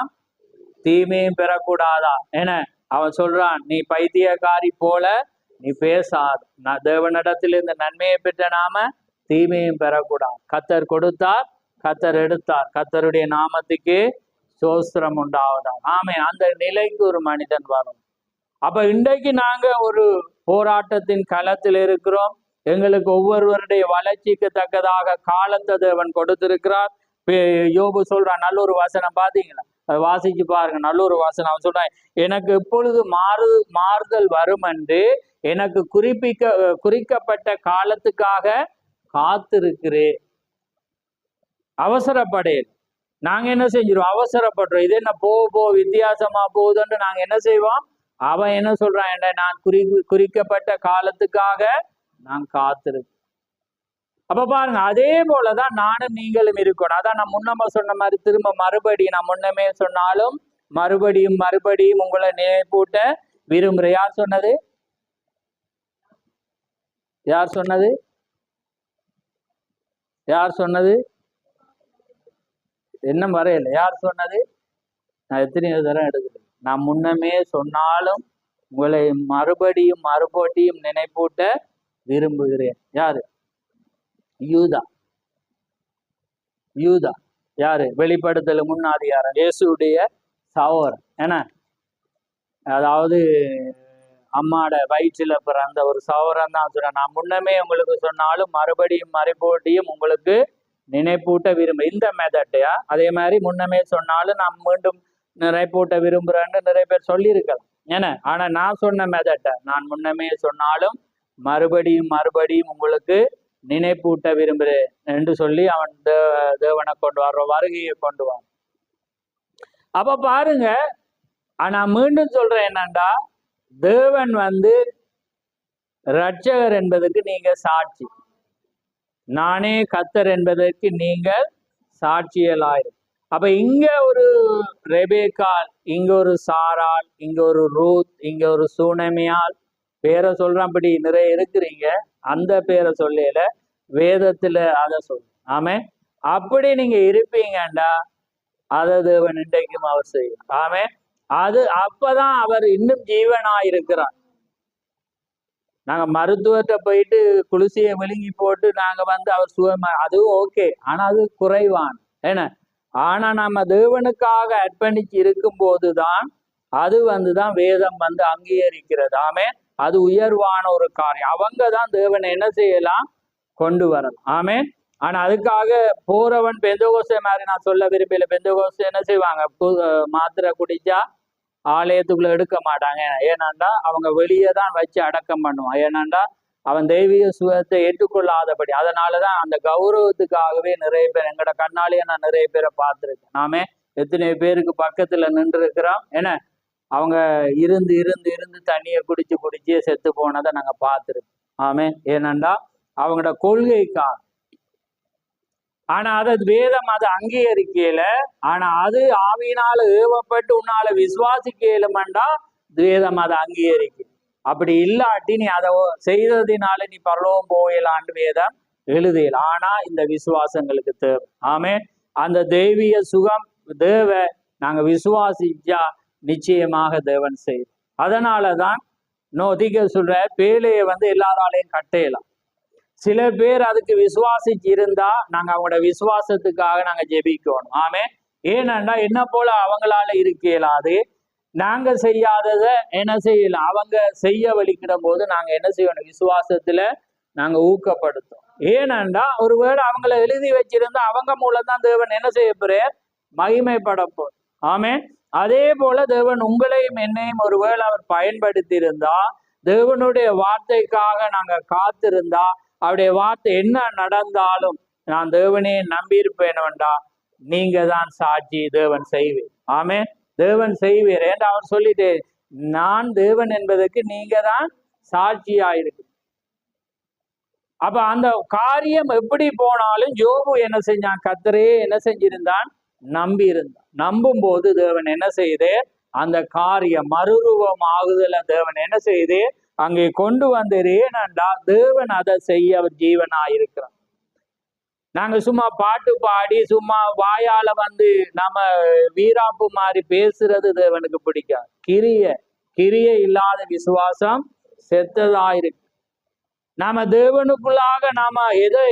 தீமையும் பெறக்கூடாதா என அவன் சொல்றான். நீ பைத்தியக்காரி போல நீ பேசாது, நான் தேவனிடத்தில் இந்த நன்மையை பெற்ற நாம தீமையும் பெறக்கூடாது. கர்த்தர் கொடுத்தார், கர்த்தர் எடுத்தார், கர்த்தருடைய நாமத்துக்கு சோஸ்திரம் உண்டாவதா. ஆமே, அந்த நிலைக்கு ஒரு மனிதன் வரும். அப்ப இன்றைக்கு நாங்க ஒரு போராட்டத்தின் களத்தில் இருக்கிறோம். எங்களுக்கு ஒவ்வொருவருடைய வளர்ச்சிக்கு தக்கதாக காலத்தை தேவன் கொடுத்திருக்கிறார். யோபு சொல்றான், நல்ல ஒரு வசனம் பாத்தீங்களா, அதை வாசிச்சு பாருங்க. நல்ல ஒரு வசனம். அவன் சொல்றான், எனக்கு எப்பொழுது மாறுதல் வரும் என்று எனக்கு குறிக்கப்பட்ட காலத்துக்காக காத்திருக்கிறேன். அவசரப்படேன். நாங்க என்ன செஞ்சிருவோம், அவசரப்படுறோம். இது என்ன போ வித்தியாசமா போகுதுன்னு நாங்க என்ன செய்வோம். அவன் என்ன சொல்றான், நான் குறிக்கப்பட்ட காலத்துக்காக நான் காத்திருக்கேன். அப்ப பாருங்க, அதே போலதான் நானும் நீங்களும் இருக்கணும். அதான் நான் முன்னமே சொன்ன மாதிரி திரும்ப மறுபடியும் நான் முன்னமே சொன்னாலும் மறுபடியும் மறுபடியும் உங்களை நினைப்பூட்ட விரும்புற. யார் சொன்னது, யார் சொன்னது, யார் சொன்னது, என்ன வரையில யார் சொன்னது? நான் எத்தனையோ தரம் எடுக்கிறேன். நான் முன்னமே சொன்னாலும் உங்களை மறுபடியும் மறுபடியும் நினைப்பூட்ட விரும்புகிறேன். யாரு? யூதா. யூதா யாரு? வெளிப்படுத்தல முன்னாடியாரன், இயேசுடைய சகோதரன். ஏன்னா அதாவது அம்மாட வயிற்றுல பிறந்த ஒரு சகோதரன் தான் சொல்றேன். நான் முன்னமே உங்களுக்கு சொன்னாலும் மறுபடியும் மறுபடியும் உங்களுக்கு நினைப்பூட்ட விரும்ப இந்த மெத்தட்டையா அதே மாதிரி முன்னமே சொன்னாலும் நான் மீண்டும் நினைப்பூட்ட விரும்புறேன்னு நிறைய பேர் சொல்லியிருக்கலாம் ஏன்னா. ஆனா நான் சொன்ன மெத்தட்டை நான் முன்னமே சொன்னாலும் மறுபடியும் மறுபடியும் உங்களுக்கு நினைப்பூட்ட விரும்புகிறேன் என்று சொல்லி அவன் தேவனை கொண்டு வர்ற வருகையை கொண்டு வர. அப்ப பாருங்க, ஆனா மீண்டும் சொல்றேன் என்னண்டா, தேவன் இரட்சகர் என்பதற்கு நீங்க சாட்சி, நானே கர்த்தர் என்பதற்கு நீங்கள் சாட்சியலாயிரும். அப்ப இங்க ஒரு ரெபேக்கால், இங்க ஒரு சாரால், இங்க ஒரு ரூத், இங்க ஒரு சூனமியால், பேரை சொல்றபடி நிறைய இருக்கிறீங்க. அந்த பேரை சொல்லல, வேதத்துல அதை சொல்ல. ஆமே, அப்படி நீங்க இருப்பீங்கண்டா அதை தேவன் இன்றைக்கும் அவர் செய்யும். ஆமே, அப்பதான் அவர் இன்னும் ஜீவனாயிருக்கிறார். நாங்க மருத்துவத்தை போயிட்டு குளிசியை விழுங்கி போட்டு நாங்க அவர் சுகமா, அதுவும் ஓகே, ஆனா அது குறைவான என்ன. ஆனா நம்ம தேவனுக்காக அர்ப்பணிச்சு இருக்கும் போதுதான் அது தான் வேதம் அங்கீகரிக்கிறது. ஆமே, அது உயர்வான ஒரு காரியம். அவங்கதான் தேவனை என்ன செய்யலாம், கொண்டு வரலாம். ஆமே, ஆனா அதுக்காக போறவன் பெந்தகோஸ்தே மாதிரி நான் சொல்ல விரும்பல. பெந்தகோஸ்தே என்ன செய்வாங்க, மாத்திரை குடிச்சா ஆலயத்துக்குள்ள எடுக்க மாட்டாங்க. ஏன்னாண்டா அவங்க வெளியே தான் வச்சு அடக்கம் பண்ணுவான். ஏன்னாண்டா அவன் தெய்வீக சுகத்தை ஏற்றுக்கொள்ளாதபடி. அதனாலதான் அந்த கௌரவத்துக்காகவே நிறைய பேர், எங்கட கண்ணாலேயே நான் நிறைய பேரை பார்த்துருக்கேன். நாமே எத்தனை பேருக்கு பக்கத்துல நின்று இருக்கிறோம். ஏன்னா அவங்க இருந்து இருந்து இருந்து தண்ணியை குடிச்சு குடிச்சு செத்து போனதை நாங்க பார்த்துருக்கோம். ஆமே, ஏன்னாண்டா அவங்களோட கொள்கைக்காக. ஆனா அதை வேதம் அதை அங்கீகரிக்கல. ஆனா அது ஆவியினால ஏவப்பட்டு உன்னால விசுவாசிக்கலுமெண்டா வேதம் அதை அங்கீகரிக்கும். அப்படி இல்லாட்டி நீ அதை செய்ததினால நீ பரலோகம் போயலான்னு வேதம் எழுதியல். ஆனா இந்த விசுவாசங்களுக்கு தேவை. ஆமே, அந்த தெய்வீக சுகம் நாங்க விசுவாசிச்சா நிச்சயமாக தேவன் செய்யும். அதனாலதான் நோதிக சொல்ற பேலையை எல்லாராலையும் கட்டையலாம். சில பேர் அதுக்கு விசுவாசிச்சு இருந்தா நாங்க அவங்களோட விசுவாசத்துக்காக நாங்க ஜெபிக்கணும். ஆமே, ஏனண்டா என்ன போல அவங்களால இருக்க இயலாது. நாங்க செய்யாதத என்ன செய்யலாம், அவங்க செய்ய வலிக்கிடும் போது நாங்க என்ன செய்யணும், விசுவாசத்துல நாங்க ஊக்கப்படுத்தோம். ஏனண்டா ஒருவேளை அவங்கள எழுதி வச்சிருந்தா அவங்க மூலம் தான் தேவன் என்ன செய்ய போறார், மகிமைப்படப்போம். ஆமே, அதே போல தேவன் உங்களையும் என்னையும் ஒருவேளை அவர் பயன்படுத்தி இருந்தா, தேவனுடைய வார்த்தைக்காக நாங்க காத்திருந்தா, அவருடைய வார்த்தை என்ன நடந்தாலும் நான் தேவனே நம்பியிருப்பேன் வேண்டா, நீங்க தான் சாட்சி, தேவன் செய்வீர். ஆமே, தேவன் செய்வீர் என்று அவர் சொல்லிட்டு, நான் தேவன் என்பதற்கு நீங்க தான் சாட்சியாயிருக்கு. அப்ப அந்த காரியம் எப்படி போனாலும் யோபு என்ன செஞ்சான், கர்த்தரே என்ன செஞ்சிருந்தான், நம்பி இருந்தான். நம்பும் போது தேவன் என்ன செய்து அந்த காரியம் மறுரூபம் ஆகுதல தேவன் என்ன செய்து அங்கே கொண்டு வந்தது. ஏனண்டா தேவன் அதை செய்ய அவர் ஜீவனாயிருக்கிறான். நாங்க சும்மா பாட்டு பாடி சும்மா வாயால நம்ம வீராப்பு மாதிரி பேசுறது தேவனுக்கு பிடிக்காது. கிரிய இல்லாத விசுவாசம் செத்ததாயிருக்கு. நாம தேவனுக்குள்ளாக நாம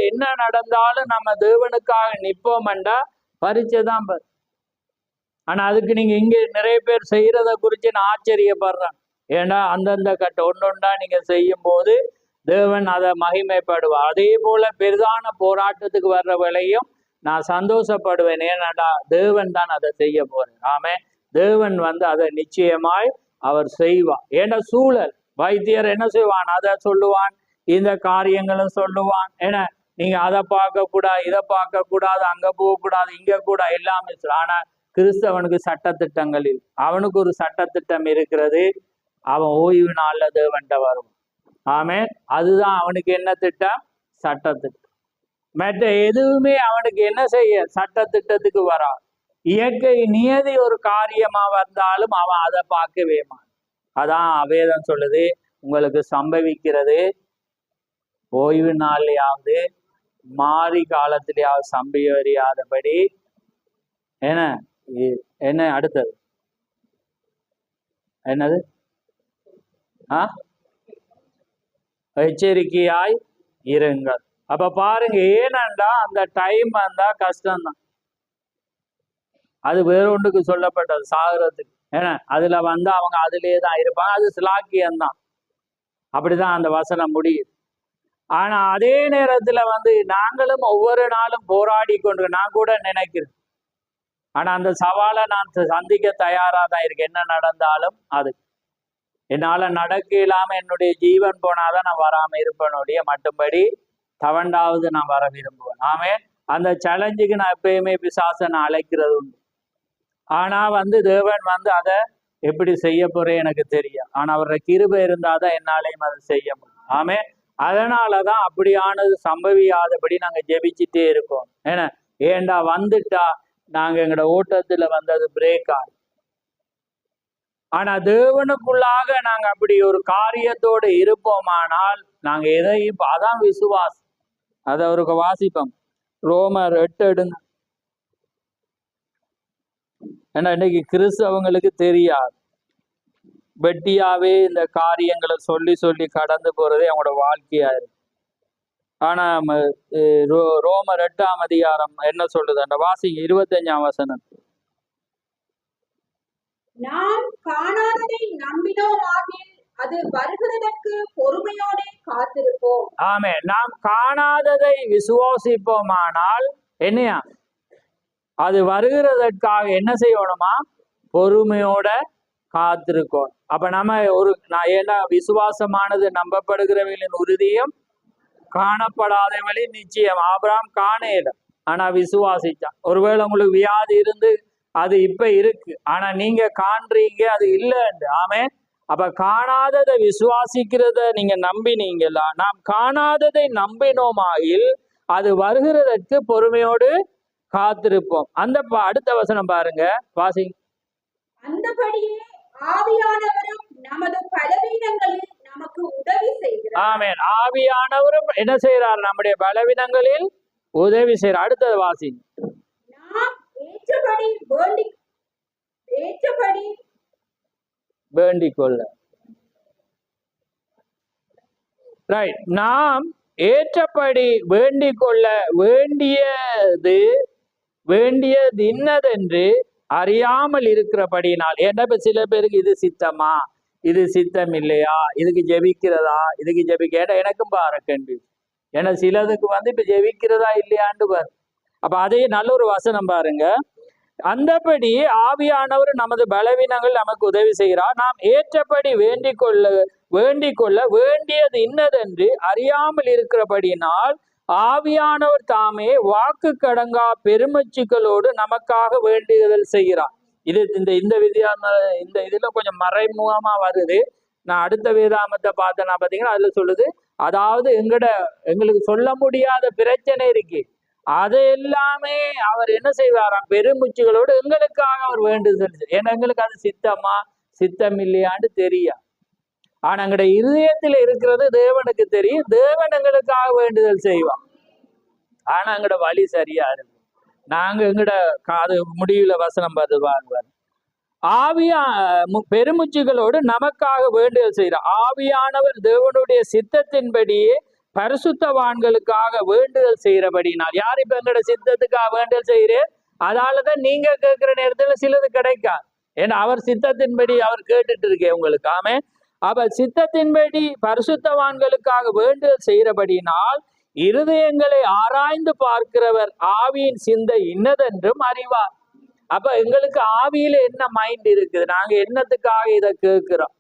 என்ன நடந்தாலும் நம்ம தேவனுக்காக நிற்போம்டா பரிச்சைதான் பாரு. ஆனா அதுக்கு நீங்க இங்க நிறைய பேர் செய்யறத குறிச்சு நான் ஆச்சரியப்படுறேன். ஏன்னா அந்தந்த ஒன்றொண்டா நீங்க செய்யும் போது தேவன் அதை மகிமைப்படுவார். அதே போல பெரிதான போராட்டத்துக்கு வர்ற வேளையும் நான் சந்தோஷப்படுவேன். ஏன்னாடா தேவன் தான் அதை செய்ய போறேன். ஆமே, தேவன் அதை நிச்சயமாய் அவர் செய்வார். ஏன்னா சூழல் வைத்தியர் என்ன செய்வான், அதை சொல்லுவான், இந்த காரியங்களும் சொல்லுவான். ஏன்னா நீங்க அதை பார்க்க கூடாது, இதை பார்க்க கூடாது, அங்க போக கூடாது, இங்க கூட எல்லாமே. ஆனா கிறிஸ்தவனுக்கு சட்டத்திட்டங்களில் அவனுக்கு ஒரு சட்டத்திட்டம் இருக்கிறது. அவன் ஓய்வு நாள்ல தேவன்ட்ட வரும். ஆமே, அதுதான் அவனுக்கு என்ன திட்டம், சட்டத்திட்டம். மற்ற எதுவுமே அவனுக்கு என்ன செய்ய சட்டத்திட்டத்துக்கு வரா. இயற்கை நியதி ஒரு காரியமா வந்தாலும் அவன் அதை பார்க்கவே மாட்டான். அதான் வேதம் சொல்லுது, உங்களுக்கு சம்பவிக்கிறது ஓய்வு நாள்லயாவது மாறி காலத்திலேயாவது சம்பவியாதபடி என்ன அடுத்தது என்னது எச்சரிக்கையாய் இருங்கள். அப்ப பாருங்க, ஏனண்டா அந்த டைம் வந்தா கஷ்டம்தான். அது வேற ஒன்றுக்கு சொல்லப்பட்டது, சாகுறதுக்கு. ஏன்னா அதுல அவங்க அதிலே தான் இருப்பாங்க. அது சிலாக்கியம்தான். அப்படிதான் அந்த வசனம் முடியுது. ஆனா அதே நேரத்துல நாங்களும் ஒவ்வொரு நாளும் போராடி கொண்டு நான் கூட நினைக்கிறேன். ஆனா அந்த சவாலை நான் சந்திக்க தயாரா தான் இருக்கேன். என்ன நடந்தாலும் அது என்னால நடக்க இல்லாம என்னுடைய ஜீவன் போனாதான் நான் வராம இருப்பேனுடைய மட்டும்படி தவண்டாவது நான் வர விரும்புவேன். ஆமே, அந்த சேலஞ்சுக்கு நான் எப்பயுமே பிசாசனை அழைக்கிறது உண்டு. ஆனா தேவன் அதை எப்படி செய்ய போறேன் எனக்கு தெரியும். ஆனா அவரோட கிருபை இருந்தாதான் என்னாலையும் அதை செய்ய முடியும். ஆமே, அதனாலதான் அப்படியானது சம்பவியாதபடி நாங்க ஜெபிச்சுட்டே இருக்கோம். ஏண்டா வந்துட்டா நாங்க எங்களோட ஓட்டத்துல அது பிரேக் ஆகும். ஆனா தேவனுக்குள்ளாக நாங்க அப்படி ஒரு காரியத்தோடு இருப்போமானால் நாங்க எதையும் அதான் விசுவாசம். அதை அவருக்கு வாசிப்போம். ரோமர் 8 எடுங்க. ஏன்னா இன்னைக்கு கிறிஸ்தவங்களுக்கு தெரியாது. வெட்டியாவே இந்த காரியங்களை சொல்லி சொல்லி கடந்து போறதே அவங்களோட வாழ்க்கையா இருக்கு. ஆனா ரோமர் 8ஆம் அதிகாரம் என்ன சொல்லுது? அந்த வாசிங்க 25ஆம் வசனம். நாம் காணாததை நம்பினோமாகில் அது வருகிறதற்கு பொறுமையோடு காத்திருப்போம். ஆமே, நாம் காணாததை விசுவாசிப்போமானால் என்னையா அது வருகிறதற்காக என்ன செய்யணுமா? பொறுமையோட காத்திருக்கோம். அப்ப நம்ம ஏன்னா விசுவாசமானது நம்பப்படுகிறவர்களின் உறுதியும் காணப்படாதவர்களின் நிச்சயம். ஆபிரகாம் காணல, ஆனா விசுவாசிச்சான். ஒருவேளை உங்களுக்கு வியாதி இருந்து அது இப்ப இருக்கு, ஆனா நீங்க காண்றீங்க அது இல்லைன்னு. ஆமே, அப்ப காணாததை விசுவாசிக்கிறத நீங்க நம்பினீங்களா? நாம் காணாததை நம்பினோமாயில் அது வருகிறதற்கு பொறுமையோடு காத்திருப்போம். அந்த அடுத்த வசனம் பாருங்க, வாசி. அந்தபடியே ஆவியானவரும் நமது பலவீனங்களில் நமக்கு உதவி செய்கிறார். ஆமென். ஆவியானவரும் என்ன செய்யறார்? நம்முடைய பலவீனங்களில் உதவி செய்யறார். அடுத்தது வாசி. நாம் ஏற்றபடி வேண்டிக் கொள்ள. ரைட். நாம் ஏற்றபடி வேண்டிக் கொள்ள வேண்டியது இன்னதென்று அறியாமல் இருக்கிறபடினால். ஏன்னா இப்ப சில பேருக்கு இது சித்தமா, இது சித்தம் இல்லையா, இதுக்கு ஜெபிக்கிறதா, இதுக்கு ஜெபிக்க எனக்கும் பாருக்கண்டு. ஏன்னா சிலதுக்கு இப்ப ஜெபிக்கிறதா இல்லையாண்டு பாரு. அப்ப அதே நல்ல ஒரு வசனம் பாருங்க. அந்தபடி ஆவியானவர் நமது பலவீனங்கள் நமக்கு உதவி செய்கிறார். நாம் ஏற்றபடி வேண்டிக் கொள்ள வேண்டியது இன்னதென்று அறியாமல் இருக்கிறபடினால் ஆவியானவர் தாமே வாக்கு கடங்கா பெருமச்சுக்களோடு நமக்காக வேண்டுதல் செய்கிறார். இது இந்த இதுல கொஞ்சம் மறைமுகமா வருது. நான் அடுத்த வேதாமத்தை பார்த்தேன்னா பாத்தீங்கன்னா அதுல சொல்லுது, அதாவது எங்களுக்கு சொல்ல முடியாத பிரச்சனை இருக்கு, அது எல்லாமே அவர் என்ன செய்வாராம்? பெருமூச்சுகளோடு எங்களுக்காக அவர் வேண்டுதல். ஏன்னா எங்களுக்கு அது சித்தமா சித்தம் இல்லையான்னு தெரியும். ஆனா எங்கட இருதயத்துல இருக்கிறது தேவனுக்கு தெரியும். தேவன் எங்களுக்காக வேண்டுதல் செய்வான். ஆனா எங்கட வழி சரியா இருக்கு. நாங்க எங்கட அது முடிவுல வசனம் பார்த்துவாங்க. பெருமூச்சுகளோடு நமக்காக வேண்டுதல் செய்கிறார். ஆவியானவர் தேவனுடைய சித்தத்தின்படியே பரிசுத்தவான்களுக்காக வேண்டுதல் செய்யறபடினால். யார் இப்ப எங்கட சித்தத்துக்காக வேண்டுதல் செய்கிறேன்? அதாலதான் நீங்க கேட்கிற நேரத்துல சிலது கிடைக்காது. ஏன்னா அவர் சித்தத்தின்படி அவர் கேட்டுட்டு இருக்கேன் உங்களுக்கு. ஆமே, அப்ப சித்தத்தின்படி பரிசுத்தவான்களுக்காக வேண்டுதல் செய்யறபடினால் இருதயங்களை ஆராய்ந்து பார்க்கிறவர் ஆவியின் சிந்தை இன்னதென்றும் அறிவார். அப்ப எங்களுக்கு ஆவியில என்ன மைண்ட் இருக்குது, நாங்க என்னத்துக்காக இதை கேட்கிறோம்?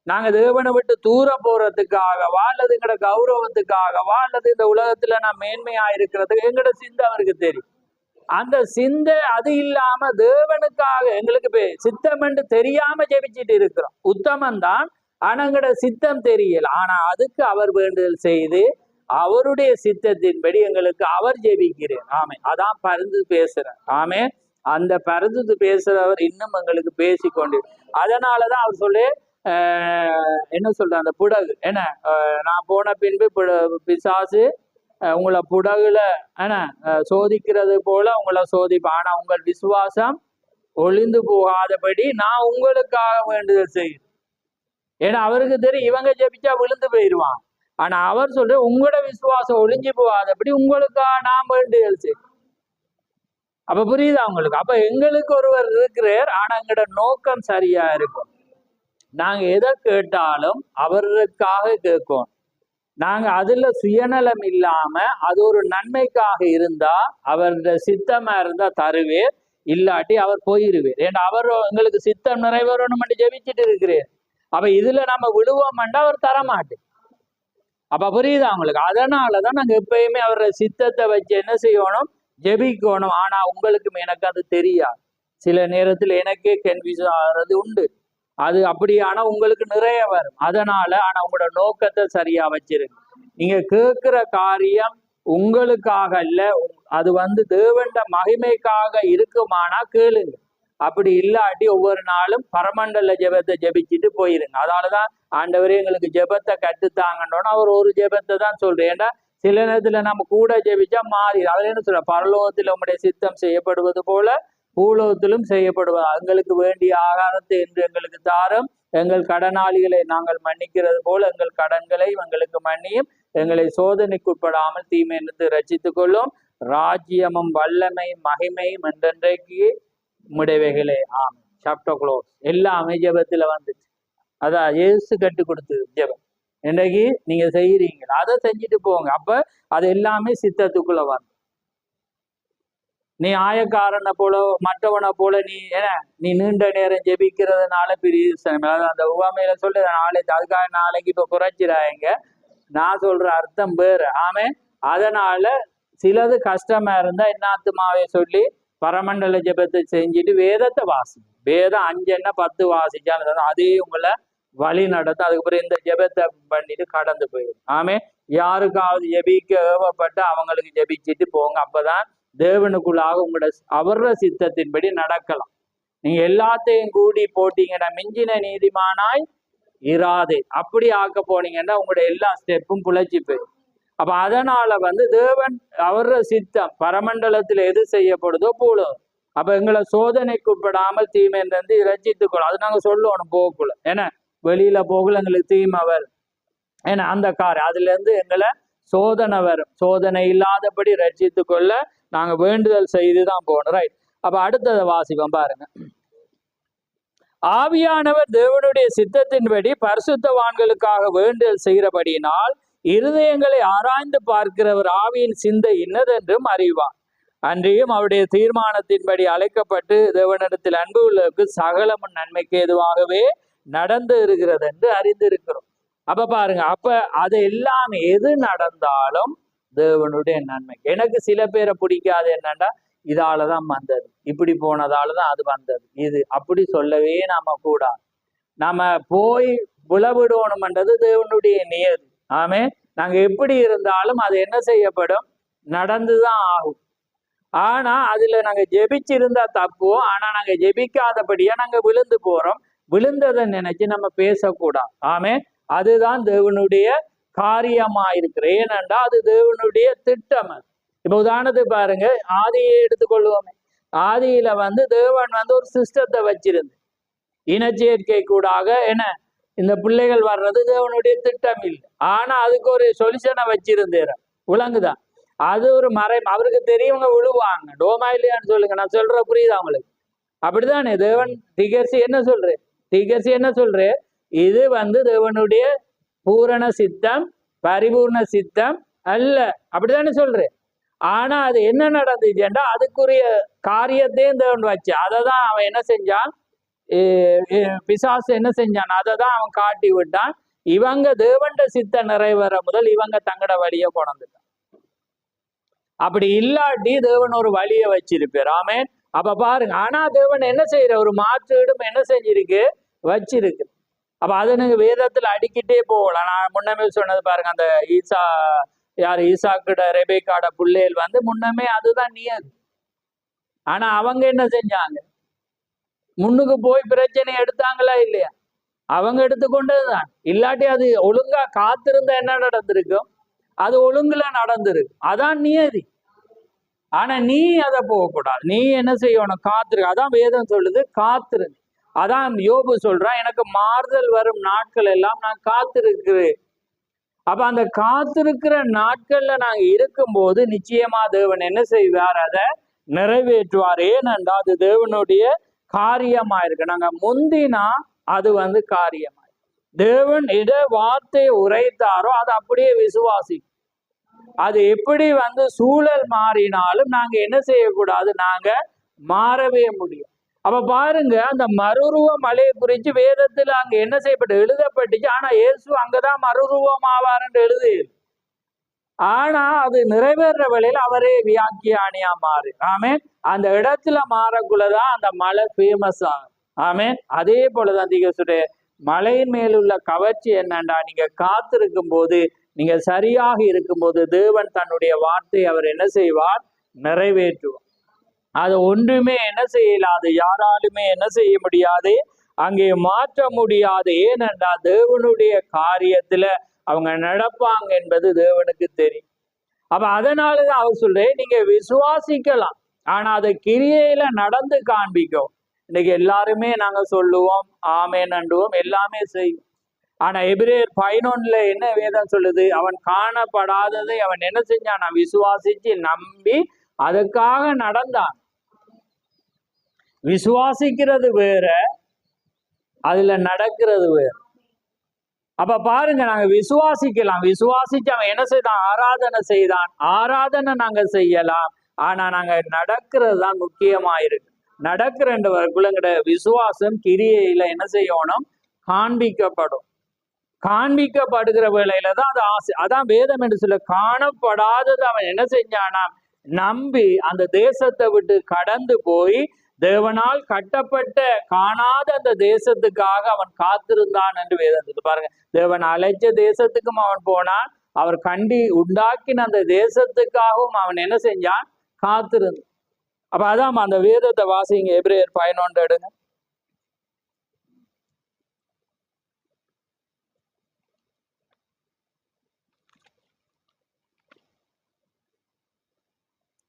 நாங்க தேவனை விட்டு தூர போறதுக்காகவா, அல்லது எங்கட கௌரவத்துக்காகவா, அல்லது இந்த உலகத்துல நான் மேன்மையா இருக்கிறதுக்கு? எங்கட சிந்தை அவருக்கு தெரியும். அந்த சிந்தை அது இல்லாம தேவனுக்காக எங்களுக்கு சித்தம் என்று தெரியாம ஜெபிச்சுட்டு இருக்கிறோம். உத்தமம் தான், ஆனா எங்கட சித்தம் தெரியல. ஆனா அதுக்கு அவர் வேண்டுதல் செய்து அவருடைய சித்தத்தின்படி எங்களுக்கு அவர் ஜெபிக்கிறேன். ஆமே, அதான் பரிந்து பேசுறேன். ஆமே, அந்த பரிந்து பேசுறவர் இன்னும் எங்களுக்கு பேசிக்கொண்டு. அதனாலதான் அவர் சொல்லு என்ன சொல்ற, அந்த புடகு என்ன நான் போன பின்பு பிசாசு உங்களை புடகுல சோதிக்கிறது போல உங்களை சோதிப்பேன். ஆனா உங்கள் விசுவாசம் ஒளிந்து போகாதபடி நான் உங்களுக்காக வேண்டுதல் செய்கிறேன். ஏன்னா அவருக்கு தெரியும் இவங்க ஜெபிச்சா விழுந்து போயிடுவான். ஆனா அவர் சொல்ற உங்களோட விசுவாசம் ஒளிஞ்சு போகாதபடி உங்களுக்காக நான் வேண்டுதல் செய்கிறேன். அப்ப புரியுதா உங்களுக்கு? அப்ப எங்களுக்கு ஒருவர் இருக்கிறார், ஆனா எங்களோட நோக்கம் சரியா இருக்கும். நாங்க எதை கேட்டாலும் அவருக்காக கேட்கும். நாங்க அதுல சுயநலம் இல்லாம அது ஒரு நன்மைக்காக இருந்தா அவருடைய சித்தமா இருந்தா தருவேர், இல்லாட்டி அவர் போயிருவேர். ஏன்னா அவர் எங்களுக்கு சித்தம் நிறைவேறணும் ஜெபிச்சுட்டு இருக்கிறேன். அப்ப இதுல நம்ம விடுவோம்னா அவர் தரமாட்டேன். அப்ப புரியுதா உங்களுக்கு? அதனாலதான் நாங்க எப்பயுமே அவரோட சித்தத்தை வச்சு என்ன செய்யணும், ஜெபிக்கணும். ஆனா உங்களுக்கும் எனக்கு அது தெரியாது. சில நேரத்தில் எனக்கே கன்ஃபியூஸ் ஆகிறது உண்டு. அது அப்படியானா உங்களுக்கு நிறைய வரும். அதனால ஆனா உங்களோட நோக்கத்தை சரியா வச்சிருங்க. நீங்க கேட்கிற காரியம் உங்களுக்காக இல்ல, அது தேவண்ட மகிமைக்காக இருக்குமானா கேளுங்க. அப்படி இல்லாட்டி ஒவ்வொரு நாளும் பரமண்டல ஜெபத்தை ஜெபிச்சுட்டு போயிருங்க. அதனாலதான் ஆண்டவரே எங்களுக்கு ஜெபத்தை கட்டுத்தாங்கன்னு அவர் ஒரு ஜெபத்தை தான் சொல்றேன். ஏன்னா சில நேரத்துல நம்ம கூட ஜெபிச்சா மாறி அதுல என்ன சொல்ற, பரலோகத்தில் உங்களுடைய சித்தம் செய்யப்படுவது போல பூலோகத்திலும் செய்யப்படுவது. எங்களுக்கு வேண்டிய ஆகாரத்தை என்று எங்களுக்கு தாரும், எங்கள் கடனாளிகளை நாங்கள் மன்னிக்கிறது போல எங்கள் கடன்களை எங்களுக்கு மன்னியும், எங்களை சோதனைக்குட்படாமல் தீமையிலிருந்து ரட்சித்துக் கொள்ளும், ராஜ்யமும் வல்லமை மகிமையும் என்றென்றைக்கு முடிவைகளே. ஆம். Chapter close. எல்லாமே ஜெபத்துல வந்துச்சு. அதான் இயேசு கட்டு கொடுத்தது ஜெபம். இன்றைக்கு நீங்க செய்யறீங்க, அதை செஞ்சுட்டு போங்க. அப்ப அது எல்லாமே சித்தத்துக்குள்ள வந்து, நீ ஆயக்காரனை போல மற்றவனை போல நீ நீண்ட நேரம் ஜெபிக்கிறதுனால பெரிய அந்த உவமையில சொல்லு நாளைக்கு அதுக்காக நாளைக்கு இப்ப குறைச்சிடாங்க. நான் சொல்ற அர்த்தம் வேறு. ஆமே. அதனால சிலது கஷ்டமா இருந்தா என்னாத்துமாவே சொல்லி பரமண்டல ஜெபத்தை செஞ்சுட்டு வேதத்தை வாசி. வேதம் 5-10 வாசிச்சாலும் அதே உங்களை வழி நடத்தும். அதுக்கப்புறம் இந்த ஜெபத்தை பண்ணிட்டு கடந்து போயிடும். ஆமே. யாருக்காவது ஜெபிக்க ஏவப்பட்டு அவங்களுக்கு ஜெபிச்சுட்டு போங்க. அப்பதான் தேவனுக்குள்ளாக உங்களோட அவர சித்தத்தின்படி நடக்கலாம். நீங்க எல்லாத்தையும் கூடி போட்டீங்கன்னா மிஞ்சின நீதிமானாய் இராதே. அப்படி ஆக்க போனீங்கன்னா உங்களோட எல்லா ஸ்டெப்பும் புழைச்சி போயிடும். அப்ப அதனால தேவன் அவர சித்தம் பரமண்டலத்துல எது செய்யப்படுதோ போடும். அப்ப எங்களை சோதனைக்கு உட்படாமல் தீமை இருந்து ரட்சித்துக்கொள்ளும். அது நாங்க சொல்லணும் போக்குள்ள. ஏன்னா வெளியில போகல எங்களுக்கு தீமை வரும். ஏன்னா அந்த அதுல இருந்து எங்களை சோதனை வரும். சோதனை இல்லாதபடி ரட்சித்து கொள்ள நாங்க வேண்டுதல் செய்துதான் போகணும். ரைட். அப்ப அடுத்ததை வாசிப்போம் பாருங்க. ஆவியானவர் தேவனுடைய சித்தத்தின்படி பரிசுத்தவான்களுக்காக வேண்டுதல் செய்கிறபடியினால் இருதயங்களை ஆராய்ந்து பார்க்கிறவர் ஆவியின் சிந்தை இன்னதென்றும் அறிவார். அன்றியும் அவருடைய தீர்மானத்தின்படி அழைக்கப்பட்டு தேவனிடத்தில் அன்பு உள்ளவருக்கு சகலமும் நன்மைக்கு எதுவாகவே நடந்து இருக்கிறது என்று அறிந்திருக்கிறோம். அப்ப பாருங்க, அப்ப அது எல்லாமே எது நடந்தாலும் தேவனுடைய நன்மை. எனக்கு சில பேரை பிடிக்காது என்னன்னா, இதாலதான் வந்தது, இப்படி போனதாலதான் அது வந்தது, இது அப்படி சொல்லவே நாம கூடாது. நம்ம போய் விளவிடணும்ன்றது தேவனுடைய நியதி. ஆமே. நாங்க எப்படி இருந்தாலும் அது என்ன செய்யப்படும், நடந்துதான் ஆகும். ஆனா அதுல நாங்க ஜெபிச்சிருந்தா தப்பு. ஆனா நாங்க ஜெபிக்காதபடியா நாங்க விழுந்து போறோம். விழுந்ததை நினைச்சு நம்ம பேசக்கூடாது. ஆமே. அதுதான் தேவனுடைய காரியமா இருக்கிற. ஏனென்றா அது தேவனுடைய திட்டம். இப்ப உதாரணத்துக்கு பாருங்க, ஆதியை எடுத்துக்கொள்வோமே. ஆதியில தேவன் ஒரு சிஸ்டத்தை வச்சிருந்து இனச்சேர்க்கை கூடாக என்ன இந்த பிள்ளைகள் வர்றது தேவனுடைய திட்டம் இல்லை. ஆனா அதுக்கு ஒரு சொல்யூஷனை வச்சிருந்தேன். விளங்குதான்? அது ஒரு அவருக்கு தெரியவங்க விழுவாங்க. டோமா இல்லையான்னு சொல்லுங்க, நான் சொல்ற புரியுதா அவங்களுக்கு? அப்படிதானே தேவன் திகர்சி என்ன சொல்றேன், திகர்சி என்ன சொல்றேன், இது தேவனுடைய பூரண சித்தம் பரிபூர்ண சித்தம் அல்ல, அப்படித்தானே சொல்றேன். ஆனா அது என்ன நடந்துச்சுன்னா அதுக்குரிய காரியத்தையும் தேவன் வச்சு அதை தான் அவன் என்ன செஞ்சான், பிசாசு என்ன செஞ்சான், அதை தான் அவன் காட்டி விட்டான். இவங்க தேவண்ட சித்த நிறைவேற முதல் இவங்க தங்கட வழியை கொண்டுட்டான். அப்படி இல்லாட்டி தேவன் ஒரு வழியை வச்சிருப்பார். ஆமேன். அப்ப பாருங்க, ஆனா தேவன் என்ன செய்யற, ஒரு மாற்றீடும் என்ன செஞ்சிருக்கு, வச்சிருக்கு. அப்ப அது நீங்க வேதத்துல அடிக்கிட்டே போகலாம். நான் முன்னமே சொன்னது பாருங்க, அந்த ஈசாக்கிட ரெபேக்காட பிள்ளைகள் முன்னமே அதுதான் நியது. ஆனா அவங்க என்ன செஞ்சாங்க, முன்னுக்கு போய் பிரச்சனை எடுத்தாங்களா இல்லையா? அவங்க எடுத்துக்கொண்டதுதான். இல்லாட்டி அது ஒழுங்கா காத்திருந்தா என்ன நடந்திருக்கும், அது ஒழுங்குல நடந்திருக்கு. அதான் நியதி. ஆனா நீ அதை போகக்கூடாது. நீ என்ன செய்யணும், காத்திரு. அதான் வேதம் சொல்லுது, காத்திரு. அதான் யோபு சொல்றான், எனக்கு மாறுதல் வரும் நாட்கள் எல்லாம் நான் காத்திருக்கிறேன். அப்ப அந்த காத்திருக்கிற நாட்கள்ல நாங்க இருக்கும்போது நிச்சயமா தேவன் என்ன செய்வார், அதை நிறைவேற்றுவார். ஏனென்றா அது தேவனுடைய காரியமா இருக்கு. நாங்க முந்தினா அது காரியமா. தேவன் எதை வார்த்தை உரைத்தாரோ அது அப்படியே விசுவாசி. அது எப்படி சூழல் மாறினாலும் நாங்க என்ன செய்யக்கூடாது, நாங்க மாறவே முடியும். அப்ப பாருங்க, அந்த மறுரூப மலையை குறித்து வேதத்துல அங்க என்ன செய்யப்பட்டு எழுதப்பட்டுச்சு. ஆனா இயேசு அங்கதான் மறுரூபம் ஆவார்ன்னு எழுது. ஆனா அது நிறைவேற வேளையில அவரே வியாக்கியானியா மாறு. ஆமேன். அந்த இடத்துல மாறக்குள்ளதான் அந்த மலை ஃபேமஸ் ஆகும். ஆமேன். அதே போலதான் தீகசுடைய மலையின் மேலுள்ள கவர்ச்சி என்னண்டா, நீங்க காத்திருக்கும் போது, நீங்க சரியாக இருக்கும்போது தேவன் தன்னுடைய வார்த்தை அவர் என்ன செய்வார், நிறைவேற்றுவார். அது ஒன்றுமே என்ன செய்யலாது, யாராலுமே என்ன செய்ய முடியாது, அங்கே மாற்ற முடியாது. ஏனென்றா தேவனுடைய காரியத்துல அவங்க நடப்பாங்க என்பது தேவனுக்கு தெரியும். அப்ப அதனாலதான் அவர் சொல்றேன், நீங்க விசுவாசிக்கலாம், ஆனா அதை கிரியையில நடந்து காண்பிக்கும். இன்னைக்கு எல்லாருமே நாங்க சொல்லுவோம், ஆமேன் நண்டுவோம், எல்லாமே செய்யும். ஆனா எபிரேயர் 11 என்ன வேதம் சொல்லுது, அவன் காணப்படாததை அவன் என்ன செஞ்சான், நான் விசுவாசிச்சு நம்பி அதுக்காக நடந்தான். விசுவாசிக்கிறது வேற, அதுல நடக்கிறது வேற. அப்ப பாருங்க, நாங்க விசுவாசிக்கலாம், விசுவாசிச்சு அவன் என்ன செய்தான், ஆராதனை செய்தான், ஆராதனை நாங்க செய்யலாம். ஆனா நாங்க நடக்கிறது தான் முக்கியமாயிருக்கு. நடக்கிறவர்களுக்குள்ள விசுவாசம் கிரியையில என்ன செய்யணும், காண்பிக்கப்படும். காண்பிக்கப்படுகிற வேளையில தான் அது ஆசை. அதான் வேதம் என்று சொல்ல, காணப்படாதது அவன் என்ன செஞ்சானா, நம்பி அந்த தேசத்தை விட்டு கடந்து போய் தேவனால் கட்டப்பட்ட காணாத அந்த தேசத்துக்காக அவன் காத்திருந்தான் என்று வேதத்துக்கு பாருங்க. தேவன் அழைச்ச தேசத்துக்கும் அவன் போனான், அவர் கண்டி உண்டாக்கின அந்த தேசத்துக்காகவும் அவன் என்ன செஞ்சான், காத்திருந்தான். அப்ப அதான் அந்த வேதத்தை வாசிங்க, எபிரேயர் 11 எடுங்க.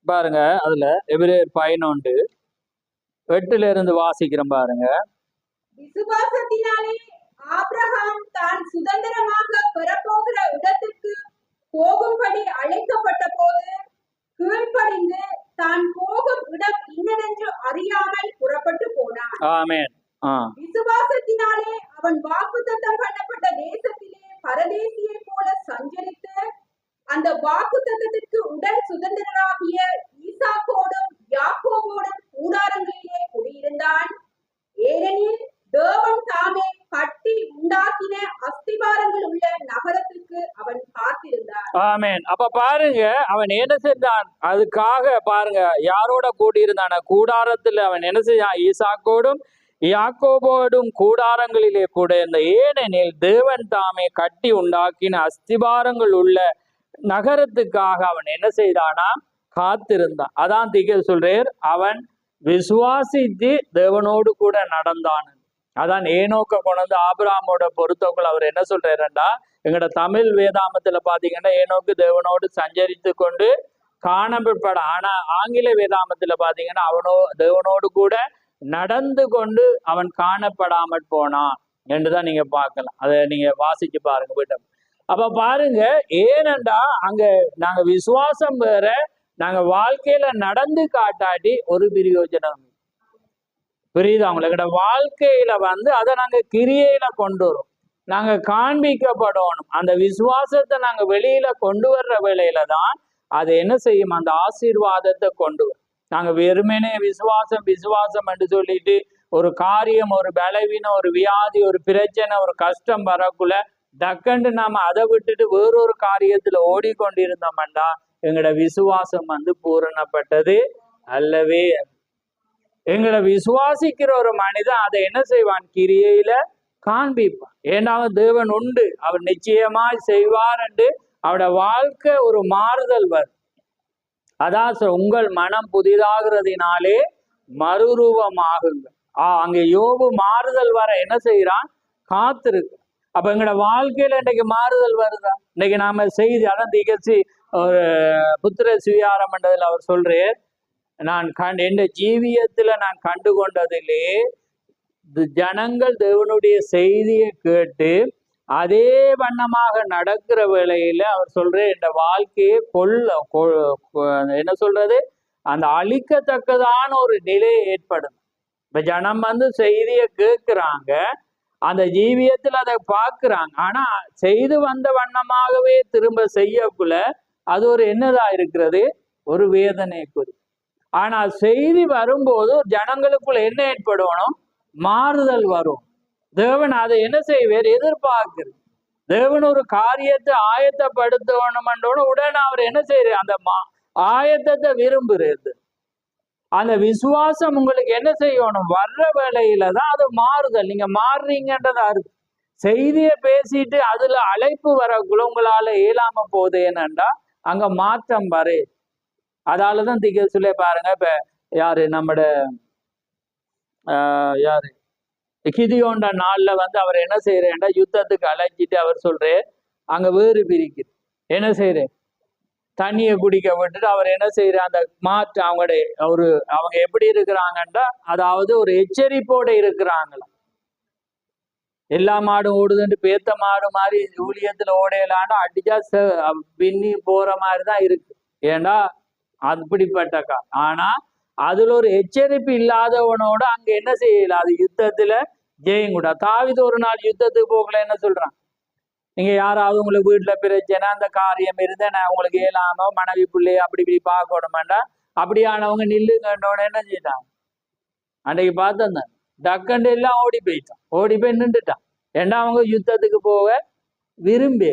பாருங்க, அதுல எபிரேயர் 11:8 வாசிக்கிறோம் பாருங்க. விசுவாசத்தினாலே ஆபிரகாம் தான் சுதந்திரமாக பெறப்போகிற இடத்திற்கு போகும்படி அழைக்கப்பட்ட போது கீழ்ப்படிந்து தான் போகும் இடம் இன்னதென்று அறியாமல் புறப்பட்டு போனான். ஆமென். விசுவாசத்தினாலே அவன் வாக்குத்தத்தம் பண்ணப்பட்ட தேசத்திலே பரதேசியை போல சஞ்சரித்து அந்த வாக்குத்தத்தத்திற்கு உடன் சுதந்திரராகிய ஈசாக்கோடும் யாக்கோபோடும் கூடாரங்களிலே குடியிருந்தான். ஏனெனில் தேவன் தாமே கட்டி உண்டாக்கின அஸ்திபாரங்கள் உள்ள நகரத்துக்கு அவன் காத்திருந்தான். ஆமென். அப்ப பாருங்க, அவன் என்ன செஞ்சான், அதுக்காக பாருங்க யாரோட கூடியிருந்தான, கூடாரத்துல அவன் என்ன செஞ்சான், ஈசாக்கோடும் யாக்கோபோடும் கூடாரங்களிலே கூட இந்த, ஏனெனில் தேவன் தாமே கட்டி உண்டாக்கின அஸ்திபாரங்கள் உள்ள நகரத்துக்காக அவன் என்ன செய்தானா, காத்திருந்தான். அதான் திகழ் சொல்றேன், அவன் விசுவாசித்து தேவனோடு கூட நடந்தான். அதான் ஏனோக்க கொண்டு ஆபிரகாமோட பொறுத்தவர்கள் அவர் என்ன சொல்றாருண்டா, எங்களோட தமிழ் வேதாமத்துல பாத்தீங்கன்னா ஏனோக்கு தேவனோடு சஞ்சரித்து கொண்டு காணப்பட, ஆனா ஆங்கில வேதாமத்துல பாத்தீங்கன்னா அவனோ தேவனோடு கூட நடந்து கொண்டு அவன் காணப்படாமற் போனான் என்றுதான் நீங்க பார்க்கலாம். அதை நீங்க வாசிச்சு பாருங்க வீட்டம். அப்ப பாருங்க, ஏனென்றா அங்க நாங்க விசுவாசம் வேற, நாங்க வாழ்க்கையில நடந்து காட்டாட்டி ஒரு பிரயோஜனம். புரியுதா உங்களுக்கு? வாழ்க்கையில அதை நாங்க கிரியையில கொண்டு வரோம், நாங்க காண்பிக்கப்படணும். அந்த விசுவாசத்தை நாங்க வெளியில கொண்டு வர்ற வேளையில தான் அது என்ன செய்யும், அந்த ஆசீர்வாதத்தை கொண்டு வரும். நாங்க வெறுமனே விசுவாசம் விசுவாசம் என்று சொல்லிட்டு ஒரு காரியம், ஒரு பலவீனம், ஒரு வியாதி, ஒரு பிரச்சனை, ஒரு கஷ்டம் வரக்குள்ள டக்கண்டு நாம அதை விட்டுட்டு வேறொரு காரியத்துல ஓடிக்கொண்டிருந்தோம்டா எங்களோட விசுவாசம் பூரணப்பட்டது அல்லவே. எங்களை விசுவாசிக்கிற ஒரு மனிதன் அதை என்ன செய்வான், கிரியையில காண்பிப்பான். ஏன்னா தேவன் உண்டு, அவர் நிச்சயமாய் செய்வார் என்று அவருடைய வாழ்க்கை ஒரு மாறுதல் வரும். அதான் உங்கள் மனம் புதிதாகிறதுனாலே மறுரூபமாகுங்க. அங்க யோபு மாறுதல் வர என்ன செய்யறான், காத்திருக்கு. அப்ப எங்களோட வாழ்க்கையில இன்னைக்கு மாறுதல் வருதா? இன்னைக்கு நாம செய்தி அதான் திகழ்ச்சி ஒரு புத்திர சுவிகாரம் என்றதுல அவர் சொல்றேன், நான் என் ஜீவியத்துல நான் கண்டு கொண்டதிலே ஜனங்கள் தேவனுடைய செய்தியை கேட்டு அதே வண்ணமாக நடக்கிற வேளையில அவர் சொல்றேன், இந்த வாழ்க்கையை என்ன சொல்றது, அந்த அழிக்கத்தக்கதான ஒரு நிலை ஏற்படும். இப்ப ஜனம் செய்தியை கேட்கிறாங்க, அந்த ஜீவியத்தில் அதை பார்க்கிறாங்க. ஆனா செய்து வந்த வண்ணமாகவே திரும்ப செய்யக்குள்ள அது ஒரு என்னதா இருக்கிறது, ஒரு வேதனைக்குரிய. ஆனா செய்தி வரும்போது ஜனங்களுக்குள்ள என்ன ஏற்படணும், மாறுதல் வரும். தேவன் அதை என்ன செய்வார், எதிர்பார்க்கிறது. தேவன் ஒரு காரியத்தை ஆயத்தப்படுத்தணும்ன்றோட உடனே அவர் என்ன செய்யறாரு, அந்த ஆயத்தத்தை விரும்புறது. அந்த விசுவாசம் உங்களுக்கு என்ன செய்யணும், வர்ற வேலையில தான் அது மாறுதல். நீங்க மாறுறீங்கன்றதா இருக்கு. செய்தியை பேசிட்டு அதுல அழைப்பு வரக்குள்ள உங்களால இயலாம போகுது. என்னண்டா அங்க மாற்றம் வரே. அதாலதான் திகசுலே பாருங்க, இப்ப யாரு நம்மட யாரு கிதியோண்ட நாள்ல வந்து அவர் என்ன செய்யறேன்டா, யுத்தத்துக்கு அழைச்சிட்டு அவர் சொல்றே, அங்க வேறு பிரிக்குது. என்ன செய்யறேன், தண்ணியை குடிக்க விட்டுட்டு அவர் என்ன செய்யற, அந்த மாற்று அவங்க எப்படி இருக்கிறாங்கன்றா, அதாவது ஒரு எச்சரிப்போட இருக்கிறாங்களா. எல்லா மாடும் ஓடுதுன்ட்டு பேத்த மாடு மாதிரி ஊழியத்துல ஓடையலான்னு அடிச்சா பின்னி போற மாதிரிதான் இருக்கு. ஏன்னா அப்படிப்பட்ட ஆனா அதுல ஒரு எச்சரிப்பு இல்லாதவனோட அங்க என்ன செய்யல, அது யுத்தத்துல ஜெயங்கூடா. தாவீது ஒரு நாள் யுத்தத்துக்கு போகல, என்ன சொல்றான், நீங்க யாராவது உங்களுக்கு வீட்டுல பிரச்சனை அந்த காரியம் இருந்தா நான் உங்களுக்கு ஏலாமோ மனைவி பிள்ளைய அப்படி இப்படி பார்க்கணுமாண்டா, அப்படியானவங்க நில்லுங்கன்னோட என்ன செய்யட்டான், அன்றைக்கு பார்த்தேன் டக்கண்டு எல்லாம் ஓடி போய் நின்றுட்டான். ஏன்னா அவங்க யுத்தத்துக்கு போக விரும்பி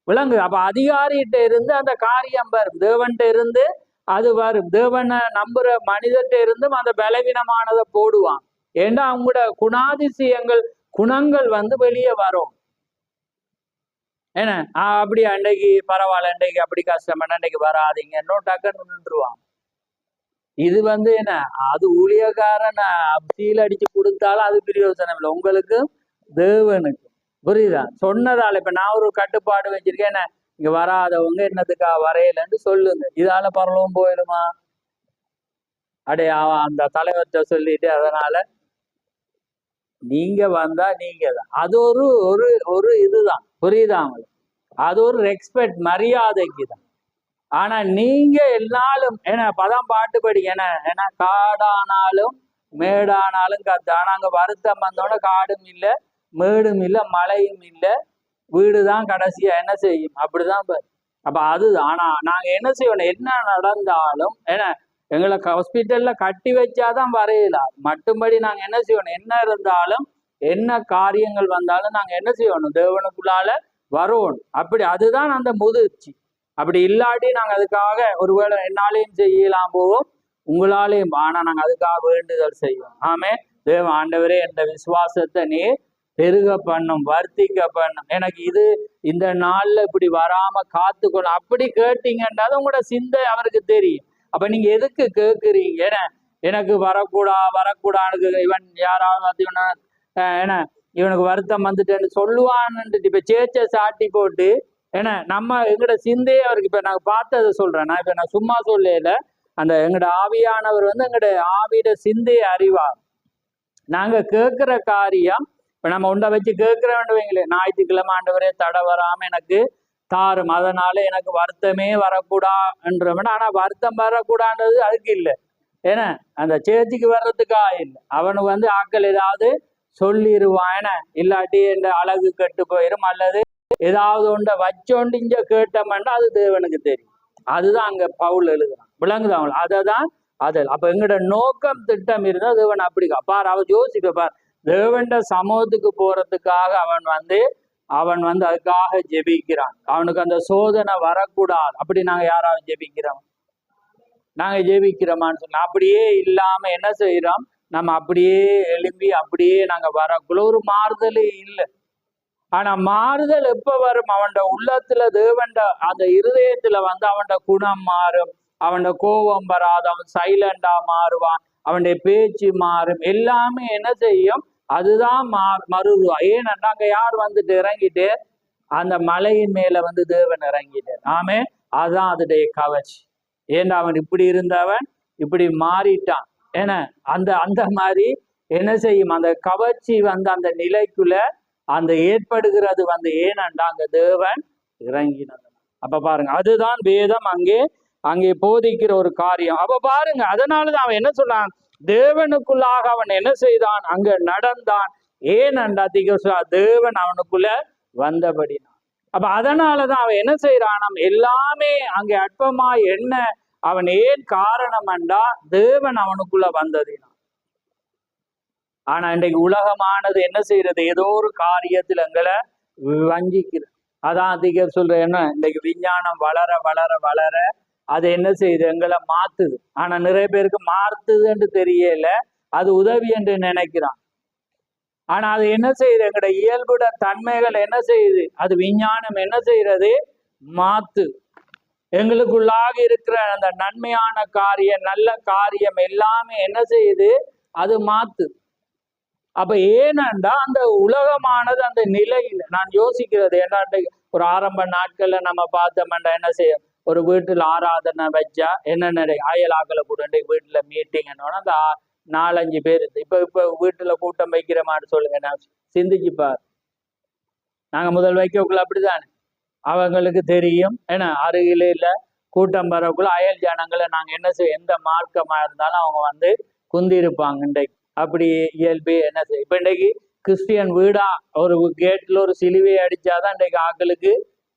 விளங்கு. அப்ப அதிகாரிகிட்ட இருந்து அந்த காரியம் வரும், தேவன்கிட்ட இருந்து அது வரும். தேவனை நம்புற மனிதர்கிட்ட இருந்தும் அந்த பலவீனமானதை போடுவான். ஏன்னா அவங்களோட குணாதிசயங்கள் குணங்கள் வந்து வெளியே வரும். என்ன அப்படி அன்றைக்கு பரவாயில்ல, அன்றைக்கு அப்படி கஷ்டம், அன்றைக்கு வராதிங்க இன்னும் டக்குன்னு நின்றுவான். இது வந்து என்ன, அது ஊழியக்காரன் சீல் அடிச்சு கொடுத்தாலும் அது பிரயோசனம் இல்லை, உங்களுக்கு தேவனுக்கு. புரியுதா? சொன்னதால இப்ப நான் ஒரு கட்டுப்பாடு வச்சிருக்கேன், என்ன இங்க வராதவங்க என்னத்துக்கா வரையலன்னு சொல்லுங்க, இதால பரலவும் போயிடுமா? அந்த தலைவர்கிட்ட சொல்லிட்டு அதனால நீங்க வந்தா நீங்க தான், அது ஒரு இதுதான். புரியுதா அவங்களுக்கு? அது ஒரு ரெஸ்பெக்ட், மரியாதைக்கு தான். ஆனா நீங்க எல்லாரும் ஏன்னா பதம் பாட்டு படி, ஏன்னா காடானாலும் மேடானாலும் கத்து. ஆனா அங்க வருத்தம் வந்தோட காடும் இல்லை, மேடும் இல்லை, மழையும் இல்லை, வீடுதான் கடைசியா என்ன செய்யும், அப்படிதான் பாரு. அப்ப அது ஆனா நாங்க என்ன செய்யணும், என்ன நடந்தாலும் ஏன்னா எங்களை ஹாஸ்பிட்டல்ல கட்டி வச்சாதான் வரையலாம். மட்டும்படி நாங்க என்ன செய்யணும், என்ன இருந்தாலும் என்ன காரியங்கள் வந்தாலும் நாங்க என்ன செய்யணும், தேவனுக்குள்ளால வரணும். அப்படி அதுதான் அந்த முதிர்ச்சி. அப்படி இல்லாட்டி நாங்க அதுக்காக ஒருவேளை என்னாலையும் செய்யலாம் போவோம், உங்களாலையும், ஆனா நாங்க அதுக்காக வேண்டுதல் செய்வோம். ஆமே, தேவ ஆண்டவரே என்ற விசுவாசத்தை நீ பெருக பண்ணும், வர்த்திக்க பண்ணும். எனக்கு இந்த நாள்ல இப்படி வராம காத்துக்கணும் அப்படி கேட்டீங்கன்றது உங்களோட சிந்தை அவருக்கு தெரியும். அப்ப நீங்க எதுக்கு கேட்குறீங்க, ஏன்னா எனக்கு வரக்கூடாது இவன் யாராவது ஏன்னா இவனுக்கு வருத்தம் வந்துட்டேன்னு சொல்லுவான்னு இப்ப சேச்சை சாட்டி போட்டு ஏன்னா நம்ம எங்கட சிந்தையே அவருக்கு இப்ப நான் பார்த்ததை சொல்றேன். நான் இப்ப நான் சும்மா சொல்லல, அந்த எங்கட ஆவியானவர் வந்து எங்கட ஆவியோட சிந்தையை அறிவார். நாங்க கேட்கிற காரியம் இப்ப நம்ம உண்டை வச்சு கேட்கிற வேண்டுவீங்களே, ஞாயிற்றுக்கிழமை ஆண்டவரே தடை வராம எனக்கு தாரும், அதனால எனக்கு வருத்தமே வரக்கூடாதுன்ற. ஆனா வருத்தம் வரக்கூடாது அதுக்கு இல்லை, ஏன்னா அந்த சேர்ச்சிக்கு வர்றதுக்கா இல்லை. அவனுக்கு வந்து ஆக்கள் ஏதாவது சொல்லிடுவான், ஏன்னா இல்லாட்டி இந்த அழகு கெட்டு போயிடும், அல்லது ஏதாவது ஒன்றை வச்சோண்டு இங்க கேட்டோம்னா அது தேவனுக்கு தெரியும். அதுதான் அங்க பவுல் எழுதுறான். விளங்குது அவங்களுக்கு அதைதான் அது. அப்ப எங்கட நோக்கம் திட்டம் இருந்தா தேவன் அப்படி பார், அவன் யோசிக்க பார், தேவன்ட சமூகத்துக்கு போறதுக்காக அவன் வந்து அதுக்காக ஜெபிக்கிறான். அவனுக்கு அந்த சோதனை வரக்கூடாது. அப்படி நாங்க யாராவது ஜெபிக்கிறோம், நாங்க ஜெபிக்கிறோமான்னு சொன்னா அப்படியே இல்லாம என்ன செய்யறோம், நம்ம அப்படியே எழும்பி அப்படியே நாங்க வரக்குள்ள ஒரு மாறுதலே இல்லை. ஆனா மாறுதல் எப்ப வரும், அவன் உள்ளத்துல தேவன்ட அந்த இருதயத்துல வந்து அவன் குணம் மாறும், அவன் கோபம் வராது, அவன் சைலண்டா மாறுவான், அவனுடைய பேச்சு மாறும், எல்லாமே என்ன செய்யும், அதுதான் மறுவா. ஏன்னா அங்க யார் வந்துட்டு இறங்கிட்டு, அந்த மலையின் மேல வந்து தேவன் இறங்கிட்டு. ஆமே, அதுதான் அதோடைய கவர்ச்சி. ஏன்னா அவன் இப்படி இருந்தவன் இப்படி மாறிட்டான். ஏன்னா அந்த மாதிரி என்ன செய்யும், அந்த கவர்ச்சி வந்து அந்த நிலைக்குள்ள அந்த ஏற்படுகிறது வந்து ஏனண்டா அங்க தேவன் இறங்கினது. அப்ப பாருங்க, அதுதான் வேதம் அங்கே போதிக்கிற ஒரு காரியம். அப்ப பாருங்க, அதனாலதான் அவன் என்ன சொன்னான், தேவனுக்குள்ளாக அவன் என்ன செய்தான், அங்க நடந்தான், ஏனண்டா தீர்க்க தேவன் அவனுக்குள்ள வந்தபடினா. அப்ப அதனாலதான் அவன் என்ன செய்யறான், எல்லாமே அங்கே அற்பமா என்ன அவன் ஏன் காரணம் என்றா தேவன் அவனுக்குள்ள வந்ததினா. ஆனா இன்றைக்கு உலகமானது என்ன செய்யறது, ஏதோ ஒரு காரியத்தில் எங்களை வஞ்சிக்கிறது. அதான் அதிக சொல்றேன், என்ன இன்றைக்கு விஞ்ஞானம் வளர வளர வளர அது என்ன செய்யுது, எங்களை மாத்துது. ஆனா நிறைய பேருக்கு மாத்துதுன்னு தெரியல, அது உதவி என்று நினைக்கிறான். ஆனா அது என்ன செய்யுது, எங்களோட இயல்புட தன்மைகள் என்ன செய்யுது, அது விஞ்ஞானம் என்ன செய்யறது, மாத்து. எங்களுக்குள்ளாக இருக்கிற அந்த நன்மையான காரியம், நல்ல காரியம் எல்லாமே என்ன செய்யுது, அது மாத்து. அப்ப ஏனண்டா அந்த உலகமானது அந்த நிலையில் நான் யோசிக்கிறது என்ன, ஒரு ஆரம்ப நாட்கள்ல நம்ம பார்த்தோம்டா என்ன செய்ய, ஒரு வீட்டுல ஆராதனை வச்சா என்ன அயலாக்களை கூட வீட்டுல மீட்டிங் அந்த 4-5 பேர் இப்ப வீட்டுல கூட்டம் வைக்கிற மாதிரி சொல்லுங்க, நான் சிந்திச்சுப்பார். நாங்க முதல் வைக்கக்குள்ள அப்படித்தானே, அவங்களுக்கு தெரியும் ஏன்னா அருகில இல்ல கூட்டம் வரக்குள்ள அயல் ஜனங்களை நாங்க என்ன செய்ய, எந்த மார்க்கமா இருந்தாலும் அவங்க குந்திருப்பாங்க. இன்றைக்கு அப்படி இயல்பு என்ன செய்ய. இப்ப இன்றைக்கு கிறிஸ்டியன் வீடா ஒரு கேட்ல ஒரு சிலுவை அடிச்சாதான் இன்றைக்கு ஆக்களுக்கு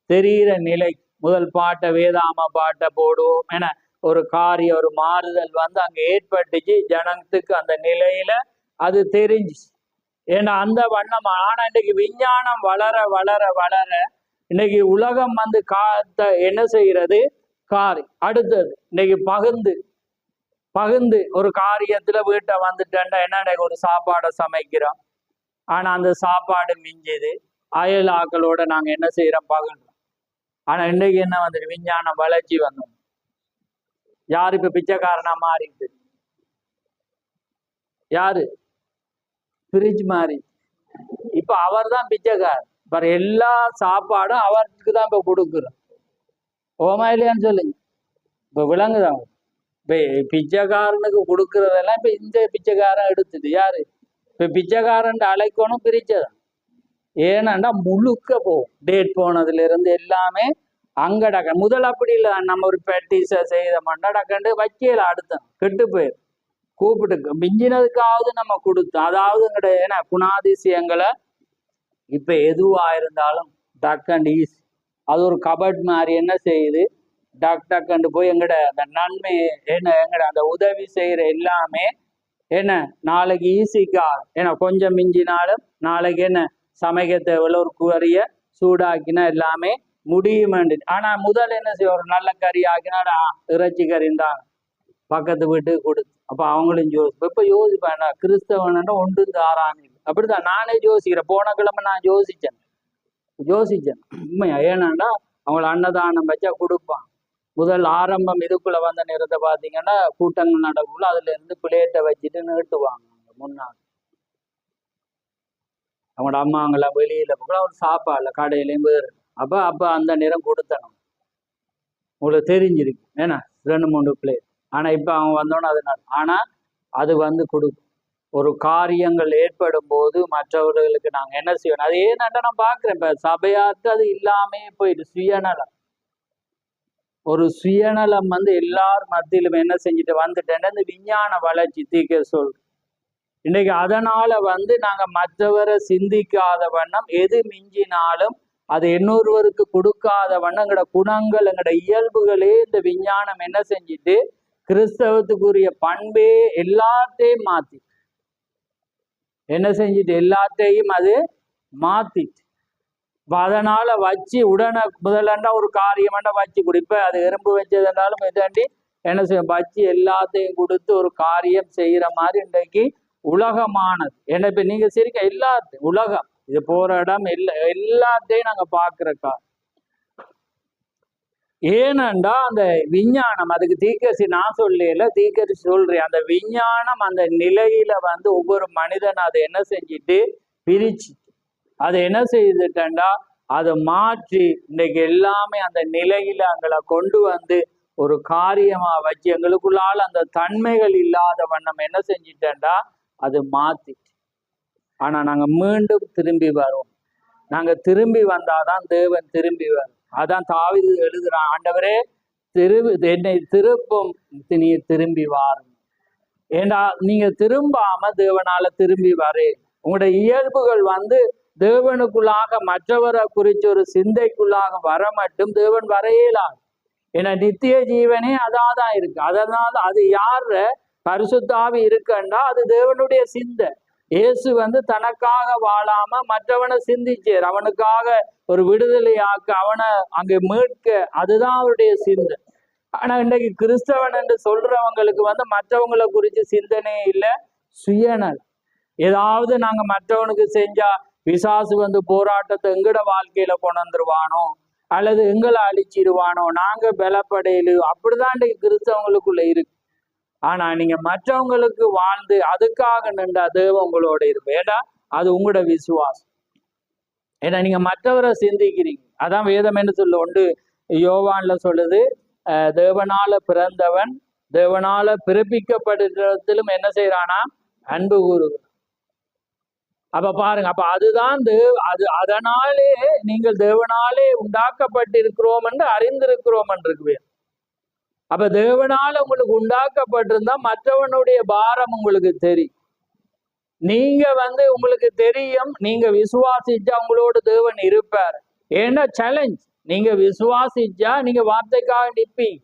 தெரிகிற நிலை. முதல் பாட்டை வேதாம பாட்டை போடுவோம் என ஒரு காரிய ஒரு மாறுதல் அங்க ஏற்பட்டுச்சு ஜனத்துக்கு, அந்த நிலையில அது தெரிஞ்சிச்சு. ஏன்னா அந்த வண்ணம். ஆனா இன்றைக்கு விஞ்ஞானம் வளர வளர வளர இன்னைக்கு உலகம் என்ன செய்கிறது, அடுத்தது இன்னைக்கு பகுந்து ஒரு காரியத்துல வீட்டை வந்துட்டேன்டா என்ன ஒரு சாப்பாடை சமைக்கிறோம். ஆனா அந்த சாப்பாடு மிஞ்சுது, அயல் ஆக்களோட நாங்க என்ன செய்யறோம், பகிர்றோம். ஆனா இன்னைக்கு என்ன விஞ்ஞானம் வளர்ச்சி வந்தோம். யாரு இப்ப பிச்சைக்காரனா மாறிட்டு, யாரு பிரிட்ஜ் மாறி, இப்ப அவர் தான் பிச்சைக்காரர். பர் எல்லா சாப்பாடும் அவருக்கு தான் இப்ப கொடுக்குறோம். ஓமா இல்லையான்னு சொல்லுங்க. இப்ப விளங்குதான், இப்ப பிச்சைக்காரனுக்கு கொடுக்கறதெல்லாம் இப்ப இந்த பிச்சைக்காரன் எடுத்துட்டு யாரு இப்ப பிச்சைக்காரன் அழைக்கணும் பிரிச்சதான். ஏன்னா முழுக்க போகும், டேட் போனதுல இருந்து எல்லாமே அங்கடக்க. முதல் அப்படி இல்லை, நம்ம ஒரு பெட்டிஸ செய்த மண்டடக்கண்டு வைக்கல, அடுத்த கெட்டு போயிரு கூப்பிட்டு மிஞ்சினதுக்காவது நம்ம கொடுத்தோம். அதாவது எங்கடைய ஏன்னா குணாதிசயங்களை இப்ப எதுவா இருந்தாலும் டக்கண்ட் ஈஸி. அது ஒரு கபட் மாதிரி என்ன செய்யுது, டக்கண்டு போய் எங்கட அந்த நன்மை என்ன எங்கட அந்த உதவி செய்யற எல்லாமே என்ன நாளைக்கு ஈஸிக்கா. ஏன்னா கொஞ்சம் மிஞ்சினாலும் நாளைக்கு என்ன சமைக்க தேவையில்ல, ஒரு குவரிய சூடாக்கினா எல்லாமே முடியும். ஆனா முதல் என்ன செய்ய, ஒரு நல்ல கறி ஆக்கினா இறைச்சி கறிந்தான் பக்கத்து வீட்டுக்கு கொடுத்து. அப்ப அவங்களும் இப்ப யோசிப்பேன், கிறிஸ்தவன் ஒன்று தாரான் அப்படிதான் நானே யோசிக்கிறேன். போன கிழமை நான் யோசிச்சேன் உண்மையா. ஏன்னாண்டா அவங்கள அன்னதானம் வச்சா கொடுப்பான். முதல் ஆரம்பம் இதுக்குள்ள வந்த நேரத்தை பார்த்தீங்கன்னா கூட்டங்கள் நடக்குள்ள அதுல இருந்து பிளேட்டை வச்சுட்டு நீட்டுவாங்க முன்னாள். அவங்களோட அம்மாங்களாம் வெளியில கூட ஒரு சாப்பாடுல கடையிலையும் வேறு. அப்ப அந்த நேரம் கொடுத்தணும், உங்களுக்கு தெரிஞ்சிருக்கு ஏன்னா 2-3 பிளேட். ஆனா இப்ப அவங்க வந்தோன்னு அதனால. ஆனா அது கொடுக்கும். ஒரு காரியங்கள் ஏற்படும் போது மற்றவர்களுக்கு நாங்க என்ன செய்யணும், அது ஏன்னாண்டா நான் பாக்குறேன் இப்ப சபையாற்று அது இல்லாமே போயிட்டு சுயநலம். ஒரு சுயநலம் எல்லார் மத்தியிலும் என்ன செஞ்சுட்டு வந்துட்டேன்னா இந்த விஞ்ஞான வளர்ச்சி தீக்க சொல்றோம். இன்னைக்கு அதனால நாங்க மற்றவரை சிந்திக்காத வண்ணம் எது மிஞ்சினாலும் அது இன்னொருவருக்கு கொடுக்காத வண்ணம் எங்களோட குணங்கள் எங்களோட இயல்புகளே இந்த விஞ்ஞானம் என்ன செஞ்சுட்டு கிறிஸ்தவத்துக்குரிய பண்பே எல்லாத்தையும் மாத்தி என்ன செஞ்சுட்டு எல்லாத்தையும் அது மாத்திட்டு. அதனால வச்சு உடனே முதலண்டா ஒரு காரியமாண்டா வச்சு குடிப்ப, அது எறும்பு வச்சதுனாலும் இதாண்டி என்ன செய்யும் வச்சு எல்லாத்தையும் கொடுத்து ஒரு காரியம் செய்யற மாதிரி இன்றைக்கு உலகமானது. என்ன இப்ப நீங்க சரிக்கா எல்லாத்தையும் உலகம் இது போற இடம் எல்லாத்தையும் நாங்க பாக்குறக்கா. ஏனண்டா அந்த விஞ்ஞானம் அதுக்கு தீக்கசி நான் சொல்லல, தீக்கசி சொல்றேன். அந்த விஞ்ஞானம் அந்த நிலையில ஒவ்வொரு மனிதன் அதை என்ன செஞ்சுட்டு பிரிச்சு அதை என்ன செய்துட்டா அதை மாற்றி இன்னைக்கு எல்லாமே அந்த நிலையில அங்களை கொண்டு ஒரு காரியமா வச்சு எங்களுக்குள்ளால அந்த தன்மைகள் இல்லாத வண்ணம் என்ன செஞ்சிட்டா அது மாத்தி. ஆனா நாங்க மீண்டும் திரும்பி வருவோம். நாங்க திரும்பி வந்தாதான் தேவன் திரும்பி வரும். அதான் தாவீது எழுதுறான், ஆண்டவரே என்னை திருப்பும், நீர் திரும்பி வாரும். ஏண்டா நீங்க திரும்பாம தேவனால திரும்பி வரே. உங்களுடைய இயல்புகள் தேவனுக்குள்ளாக மற்றவரை குறித்து ஒரு சிந்தைக்குள்ளாக வர மட்டும் தேவன் வரையலாம். ஏன்னா நித்திய ஜீவனே அதாதான் இருக்கு. அதனால அது யார பரிசுத்தாவி இருக்குன்னா அது தேவனுடைய சிந்தை. இயேசு தனக்காக வாழாம மற்றவனை சிந்திச்சார், அவனுக்காக ஒரு விடுதலையாக்க, அவனை அங்கே மீட்க. அதுதான் அவருடைய சிந்தை. ஆனா இன்றைக்கு கிறிஸ்தவன் என்று சொல்றவங்களுக்கு மற்றவங்களை குறித்து சிந்தனையே இல்லை, சுயநல். ஏதாவது நாங்க மற்றவனுக்கு செஞ்சா பிசாசு போராட்டத்தை எங்கட வாழ்க்கையில கொண்டு வந்துருவானோ, அல்லது எங்களை அழிச்சிருவானோ, நாங்க பலப்படையிலு, அப்படிதான் இன்றைக்கு கிறிஸ்தவங்களுக்குள்ள இருக்கு. ஆனா நீங்க மற்றவங்களுக்கு வாழ்ந்து அதுக்காக நின்றா தேவன் உங்களோட இருப்பேன். ஏடா அது உங்களோட விசுவாசம். ஏன்னா நீங்க மற்றவரை சிந்திக்கிறீங்க. அதான் வேதம் என்று சொல்ல உண்டு. யோவான்ல சொல்லுது, தேவனால பிறந்தவன் தேவனால பிறப்பிக்கப்படுறதிலும் என்ன செய்யறானா, அன்பு கூறுகிறான். அப்ப பாருங்க, அப்ப அதுதான் அதனாலே நீங்கள் தேவனாலே உண்டாக்கப்பட்டிருக்கிறோம் என்று அறிந்திருக்கிறோம் என்று இருக்கு. அப்ப தேவனால உங்களுக்கு உண்டாக்கப்பட்டிருந்தா மற்றவனுடைய பாரம் உங்களுக்கு தெரியும். நீங்க உங்களுக்கு தெரியும், நீங்க விசுவாசிச்சா உங்களோட தேவன் இருப்பார். ஏன்னா சேலஞ்ச், நீங்க விசுவாசிச்சா நீங்க வார்த்தைக்காக நிற்பீங்க.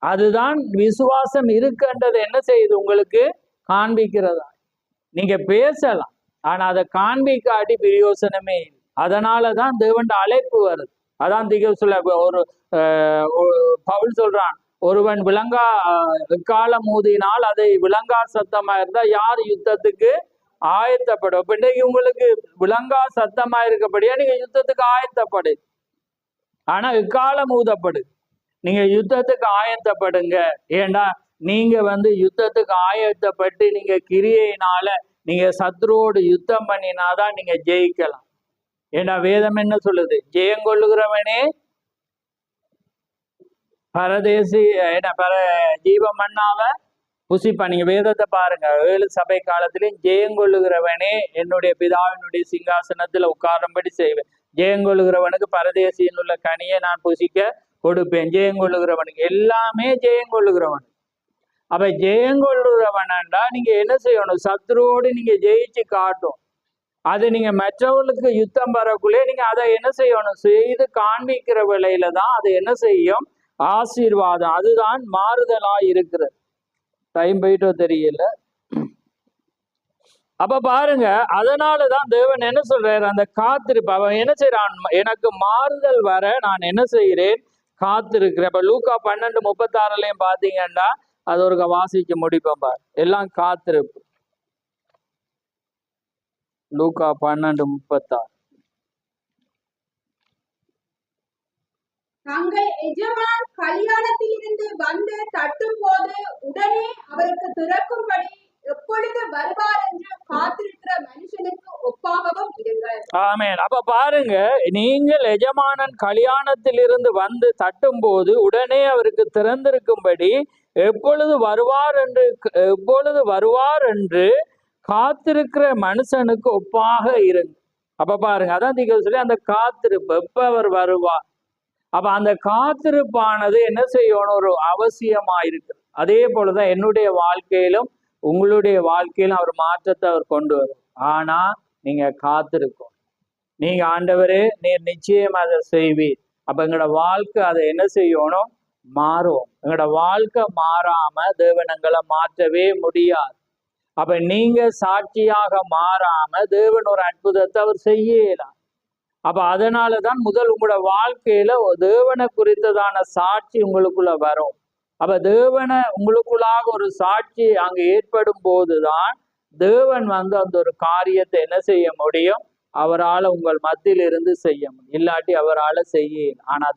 அதுதான் விசுவாசம் இருக்குன்றது என்ன செய்யுது, உங்களுக்கு காண்பிக்கிறதா. நீங்க பேசலாம், ஆனா அதை காண்பிக்காட்டி பிரயோசனமே இல்லை. அதனாலதான் தேவன் அழைப்பு வருது. அதான் சொல்ல ஒரு பவுல் சொல்றான், ஒருவன் விலங்கா காலம் ஊதினால் அதை விலங்கா சத்தமா இருந்தா யார் யுத்தத்துக்கு ஆயத்தப்படும். இப்ப இன்னைக்கு உங்களுக்கு விலங்கா சத்தமா இருக்கப்படியா நீங்க யுத்தத்துக்கு ஆயத்தப்படு. ஆனா இக்காலம் ஊதப்படு, நீங்க யுத்தத்துக்கு ஆயத்தப்படுங்க. ஏண்டா நீங்க யுத்தத்துக்கு ஆயத்தப்பட்டு நீங்க கிரியையினால நீங்க சத்ருவோடு யுத்தம் பண்ணினாதான் நீங்க ஜெயிக்கலாம். ஏன்னா வேதம் என்ன சொல்லுது, ஜெயங்கொள்ளுகிறவனே பரதேசி ஜீவ மண்ணாவ புசிப்பா. நீங்க வேதத்தை பாருங்க, 7 சபை காலத்திலையும் ஜெயங்கொள்ளுகிறவனே என்னுடைய பிதாவினுடைய சிங்காசனத்துல உட்காரும்படி செய்வேன், ஜெயங்கொள்ளுகிறவனுக்கு பரதேசியில் உள்ள கனியை நான் புசிக்க கொடுப்பேன். ஜெயங்கொள்ளுகிறவனுக்கு எல்லாமே ஜெயங்கொள்ளுகிறவன். அப்ப ஜெயங்கொள்ளுகிறவன்டா நீங்க என்ன செய்யணும், சத்ருவோடு நீங்க ஜெயிச்சு காட்டும். அது நீங்க மற்றவர்களுக்கு யுத்தம் வரக்குள்ளே நீங்க அதை என்ன செய்யணும், செய்து காண்பிக்கிற வேளையில தான் அது என்ன செய்யும், ஆசீர்வாதம். அதுதான் மாறுதலா இருக்கிறது. டைம் போயிட்டோ தெரியல. அப்ப பாருங்க, அதனாலதான் தேவன் என்ன சொல்றாரு, அந்த காத்திருப்பு. அவன் என்ன செய்யறான், எனக்கு மாறுதல் வர நான் என்ன செய்கிறேன், காத்திருக்கிறேன். இப்ப லூக்கா 12:36 பாத்தீங்கன்னா அது ஒரு வாசிக்க முடிப்பேன் பாரு, எல்லாம் காத்திருப்பு. லூக்கா 12:36. தங்கள் எஜமான் கல்யாணத்தில் இருந்து வந்து தட்டும் போது உடனே அவருக்கு திறக்கும்படி எப்பொழுது வருவார் என்று காத்திருக்கிற மனுஷனுக்கு ஒப்பாகவும் இருங்கள். ஆமென். அப்ப பாருங்க, நீங்கள் எஜமானன் கல்யாணத்தில் இருந்து வந்து தட்டும் போது உடனே அவருக்கு திறந்திருக்கும்படி எப்பொழுது வருவார் என்று காத்திருக்கிற மனுஷனுக்கு ஒப்பாக இருங்க. அப்ப பாருங்க, அதான் சொல்லி அந்த காத்திருப்பு, எப்ப அவர் வருவார். அப்ப அந்த காத்திருப்பானது என்ன செய்யணும், ஒரு அவசியமா இருக்கு. அதே போலதான் என்னுடைய வாழ்க்கையிலும் உங்களுடைய வாழ்க்கையிலும் அவர் மாற்றத்தை அவர் கொண்டு வரும். ஆனா நீங்க காத்திருக்கும். நீங்க ஆண்டவரே நீர் நிச்சயம் அதை செய்வீர். அப்ப எங்களோட வாழ்க்கை அதை என்ன செய்யணும், மாறும். எங்களோட வாழ்க்கை மாறாம தேவன் எங்களை மாற்றவே முடியாது. அப்ப நீங்க சாட்சியாக மாறாம தேவன் ஒரு அற்புதத்தை அவர் செய்யலாம். அப்ப அதனாலதான் முதல் உங்களோட வாழ்க்கையில தேவனை குறித்ததான சாட்சி உங்களுக்குள்ள வரும். அப்ப தேவனை உங்களுக்குள்ளாக ஒரு சாட்சி அங்க ஏற்படும் போதுதான் தேவன் அந்த ஒரு காரியத்தை என்ன செய்ய முடியும், அவரால் உங்கள் மத்தியில் இருந்து செய்ய முடியும். இல்லாட்டி அவரால் செய்ய. ஆனா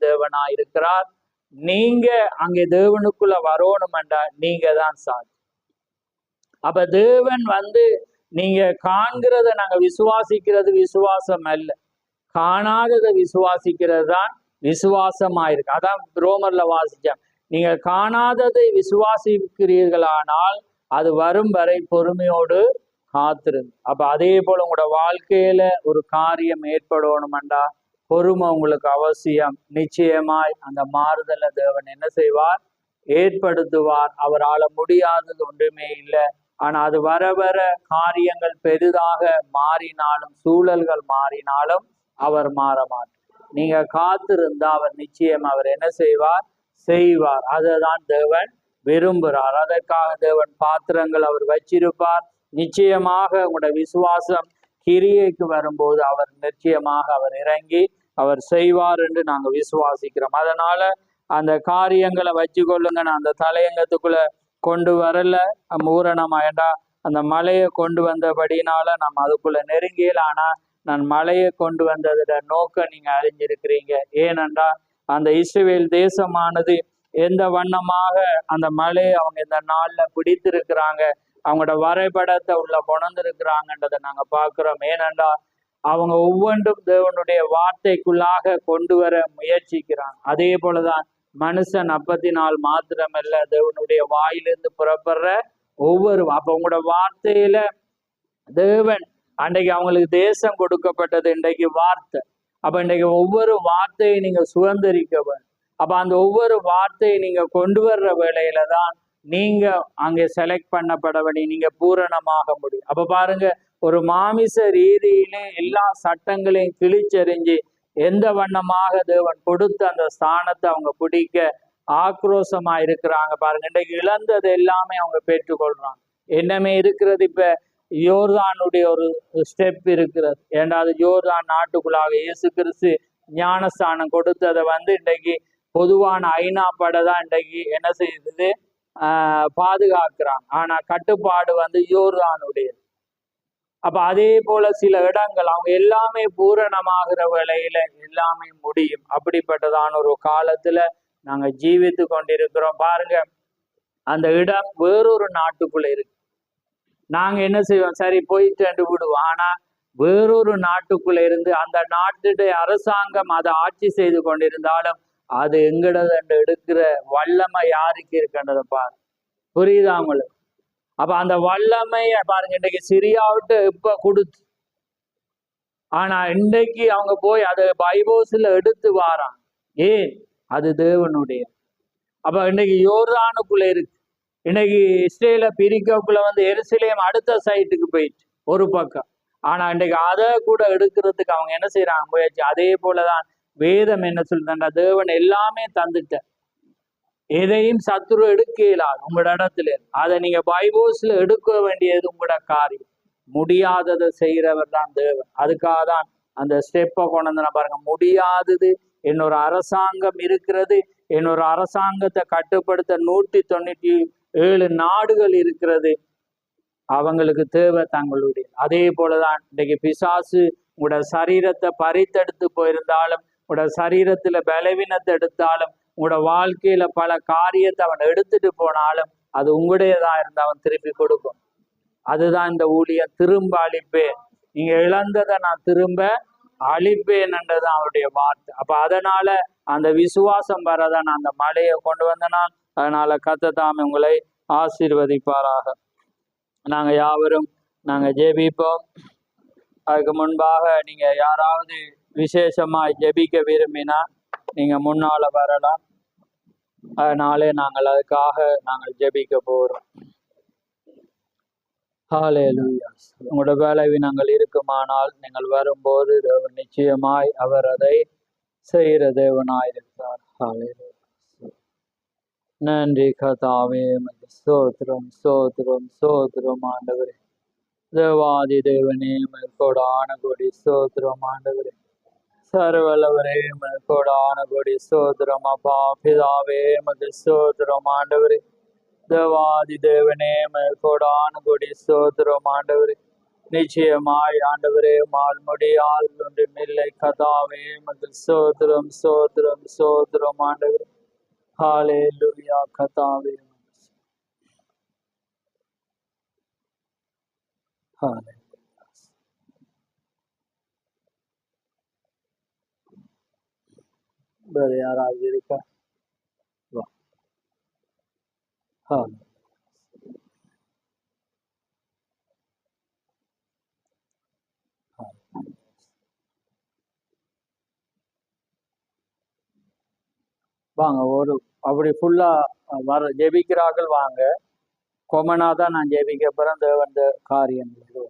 தேவனா இருக்கிறார். நீங்க அங்கே தேவனுக்குள்ள வரணும்டா, நீங்க தான் சாட்சி. அப்ப தேவன் நீங்க காண்கிறத நாங்க விசுவாசிக்கிறது விசுவாசம் அல்ல, காணாததை விசுவாசிக்கிறது தான் விசுவாசமாயிருக்கு. அதான் ரோமர்ல வாசிச்சேன், நீங்க காணாததை விசுவாசிக்கிறீர்களானால் அது வரும் வரை பொறுமையோடு காத்திருங்க. அப்ப அதே போல உங்களோட வாழ்க்கையில ஒரு காரியம் ஏற்படணும்டா பொறுமை உங்களுக்கு அவசியம். நிச்சயமாய் அந்த மாறுதலை தேவன் என்ன செய்வார், ஏற்படுத்துவார். அவரால் முடியாதது ஒன்றுமே இல்லை. ஆனா அது வர வர காரியங்கள் பெரிதாக மாறினாலும் சூழல்கள் மாறினாலும் அவர் மாற மாட்டார். நீங்க காத்திருந்தா அவர் நிச்சயம் அவர் என்ன செய்வார். அதுதான் தேவன் விரும்புகிறார். அதற்காக தேவன் பாத்திரங்கள் அவர் வச்சிருப்பார். நிச்சயமாக உங்களோட விசுவாசம் கிரியைக்கு வரும்போது அவர் நிச்சயமாக அவர் இறங்கி அவர் செய்வார் என்று நாங்கள் விசுவாசிக்கிறோம். அதனால அந்த காரியங்களை வச்சு கொள்ளுங்க. நான் அந்த தலையங்கத்துக்குள்ள கொண்டு வரல, மூரணமாயண்டா அந்த மலையை கொண்டு வந்தபடினால நம்ம அதுக்குள்ள நெருங்கியல. ஆனா நான் மலையை கொண்டு வந்ததோட நோக்கம் நீங்க அறிஞ்சிருக்கிறீங்க. ஏனென்றா அந்த இஸ்ரவேல் தேசமானது எந்த வண்ணமாக அந்த மலையை அவங்க இந்த நாள்ல பிடித்திருக்கிறாங்க, அவங்களோட வரைபடத்தை உள்ள கொண்டிருக்கிறாங்கன்றதை நாங்க பார்க்கிறோம். ஏனென்றா அவங்க ஒவ்வொன்றும் தேவனுடைய வார்த்தைக்குள்ளாக கொண்டு வர முயற்சிக்கிறாங்க. அதே போலதான் மனுஷன் அப்பத்தினால் மாத்திரமல்ல, தேவனுடைய வாயிலிருந்து புறப்படுற ஒவ்வொரு அப்ப உங்களோட வார்த்தையில தேவன் அன்றைக்கு அவங்களுக்கு தேசம் கொடுக்கப்பட்டது இன்றைக்கு வார்த்தை. அப்ப இன்றைக்கு ஒவ்வொரு வார்த்தையை நீங்க சுதந்திரிக்க வேண்டும். அப்ப அந்த ஒவ்வொரு வார்த்தையை நீங்க கொண்டு வர்ற வேளையில தான் நீங்க அங்கே செலக்ட் பண்ணப்பட வேண்டிய நீங்க பூரணமாக முடியும். அப்ப பாருங்க, ஒரு மாமிச ரீதியிலே எல்லா சட்டங்களையும் கிழிச்செறிஞ்சு எந்த வண்ணமாக தேவன் கொடுத்த அந்த ஸ்தானத்தை அவங்க பிடிக்க ஆக்ரோஷமா இருக்கிறாங்க. பாருங்க, இன்றைக்கு இழந்தது எல்லாமே அவங்க பெற்றுக்கொள்றாங்க. என்னமே இருக்கிறது, இப்ப யோர்தானுடைய ஒரு ஸ்டெப் இருக்கிறது. ஏன்னா அது யோர்தான் நாட்டுக்குள்ளாக இயேசு கிறிஸ்து ஞானஸ்தானம் கொடுத்ததை இன்றைக்கு பொதுவான ஐநா படைதான் இன்றைக்கு என்ன செய்யுது, பாதுகாக்கிறாங்க. ஆனா கட்டுப்பாடு யோர்தானுடைய. அப்ப அதே போல சில இடங்கள் அவங்க எல்லாமே பூரணமாகிற வேளையில எல்லாமே முடியும். அப்படிப்பட்டதான ஒரு காலத்துல நாங்க ஜீவித்து கொண்டிருக்கிறோம். பாருங்க, அந்த இடம் வேறொரு நாட்டுக்குள்ள இருக்கு. நாங்க என்ன செய்வோம், சரி போயிட்டு விடுவோம். ஆனா வேறொரு நாட்டுக்குள்ள இருந்து அந்த நாட்டுடைய அரசாங்கம் அதை ஆட்சி செய்து கொண்டிருந்தாலும் அது எங்கடது எடுக்கிற வல்லமை யாருக்கு இருக்கின்றத பாரு. புரியுதா உங்களுக்கு? அப்ப அந்த வல்லமைய பாருங்க, இன்றைக்கு சிரியாவிட்டு இப்ப கொடுத்து, ஆனா இன்றைக்கு அவங்க போய் அதை பைபோஸ்ல எடுத்து வாரான். ஏன்? அது தேவனுடைய. அப்ப இன்னைக்கு யோர்தானுக்குள்ள இருக்கு. இன்னைக்கு இஸ்ரேல பிரிக்கக்குள்ள எருசலேம் அடுத்த சைட்டுக்கு போயிட்டு ஒரு பக்கம். ஆனா இன்றைக்கு அதை கூட எடுக்கிறதுக்கு அவங்க என்ன செய்யறாங்க, முயற்சி. அதே போலதான் வேதம் என்ன சொல்லுதுன்னா, தேவன் எல்லாமே தந்துட்ட, எதையும் சத்துரு எடுக்க இயலாது உங்களோட இடத்துல. அதை நீங்க பைபோஸ்ல எடுக்க வேண்டியது உங்களோட காரியம். முடியாததை செய்கிறவர் தான் தேவன். அதுக்காக தான் அந்த ஸ்டெப்பை கொண்டு வந்து பாருங்க, முடியாதது என்னொரு அரசாங்கம் இருக்கிறது, என்னொரு அரசாங்கத்தை கட்டுப்படுத்த 197 நாடுகள் இருக்கிறது. அவங்களுக்கு தேவை தங்களுடைய. அதே போலதான் இன்றைக்கு பிசாசு உங்களோட சரீரத்தை பறித்தெடுத்து போயிருந்தாலும், உங்களோட சரீரத்துல பலவீனத்தை எடுத்தாலும், உங்களோட வாழ்க்கையில பல காரியத்தை அவன் எடுத்துட்டு போனாலும் அது உங்களுடையதா இருந்தா அவன் திருப்பி கொடுக்கும். அதுதான் இந்த ஊழியம். திரும்ப அழிப்பேன், நீங்க இழந்ததை நான் திரும்ப அழிப்பேன் என்றதான் அவருடைய வார்த்தை. அப்ப அதனால அந்த விசுவாசம் வரதான் அந்த மலையை கொண்டு வந்தனால். அதனால கர்த்தர் உங்களை ஆசீர்வதிப்பாராக. நாங்க யாவரும் நாங்க ஜெபிப்போம். அதுக்கு முன்பாக நீங்க யாராவது விசேஷமா ஜெபிக்க விரும்பினா நீங்க முன்னால வரலாம். அதனாலே நாங்கள் அதுக்காக நாங்கள் ஜெபிக்க போறோம். ஹல்லேலூயா. உங்களோட பலவீனங்கள் இருக்குமானால் நீங்கள் வரும்போது நிச்சயமாய் அவர் அதை செய்கிற தேவனாயிருக்கிறார். ஹல்லேலூயா. நன்றி கர்த்தாவே, ஸ்தோத்திரம் ஸ்தோத்திரம் ஸ்தோத்திரம் ஆண்டவரே. தேவாதி தேவனே, கோடான கோடி ஸ்தோத்திரம் ஆண்டவரே. சர்வலவரே, கோடான கோடி ஸ்தோத்திரம் அப்பா. பிதாவே, ஸ்தோத்திரம் ஆண்டவரே. தேவாதி தேவனே, கோடான கோடி ஸ்தோத்திரம் ஆண்டவரே. நிச்சயமாய் ஆண்டவரே, மால் முடியால் ஒன்றுமில்லை கர்த்தாவே. ஸ்தோத்திரம் ஸ்தோத்திரம் ஸ்தோத்திரம் ஆண்டவரே. ஹல்லேலூயா கர்த்தாவே. வேற யாராவது இருக்கா? வாங்க, ஒரு அப்படி ஃபுல்லா வர ஜெபிக்கிறார்கள் வாங்க. கொமனா தான் நான் ஜெபிக்க போகிறேன் தேவன் காரியங்கள்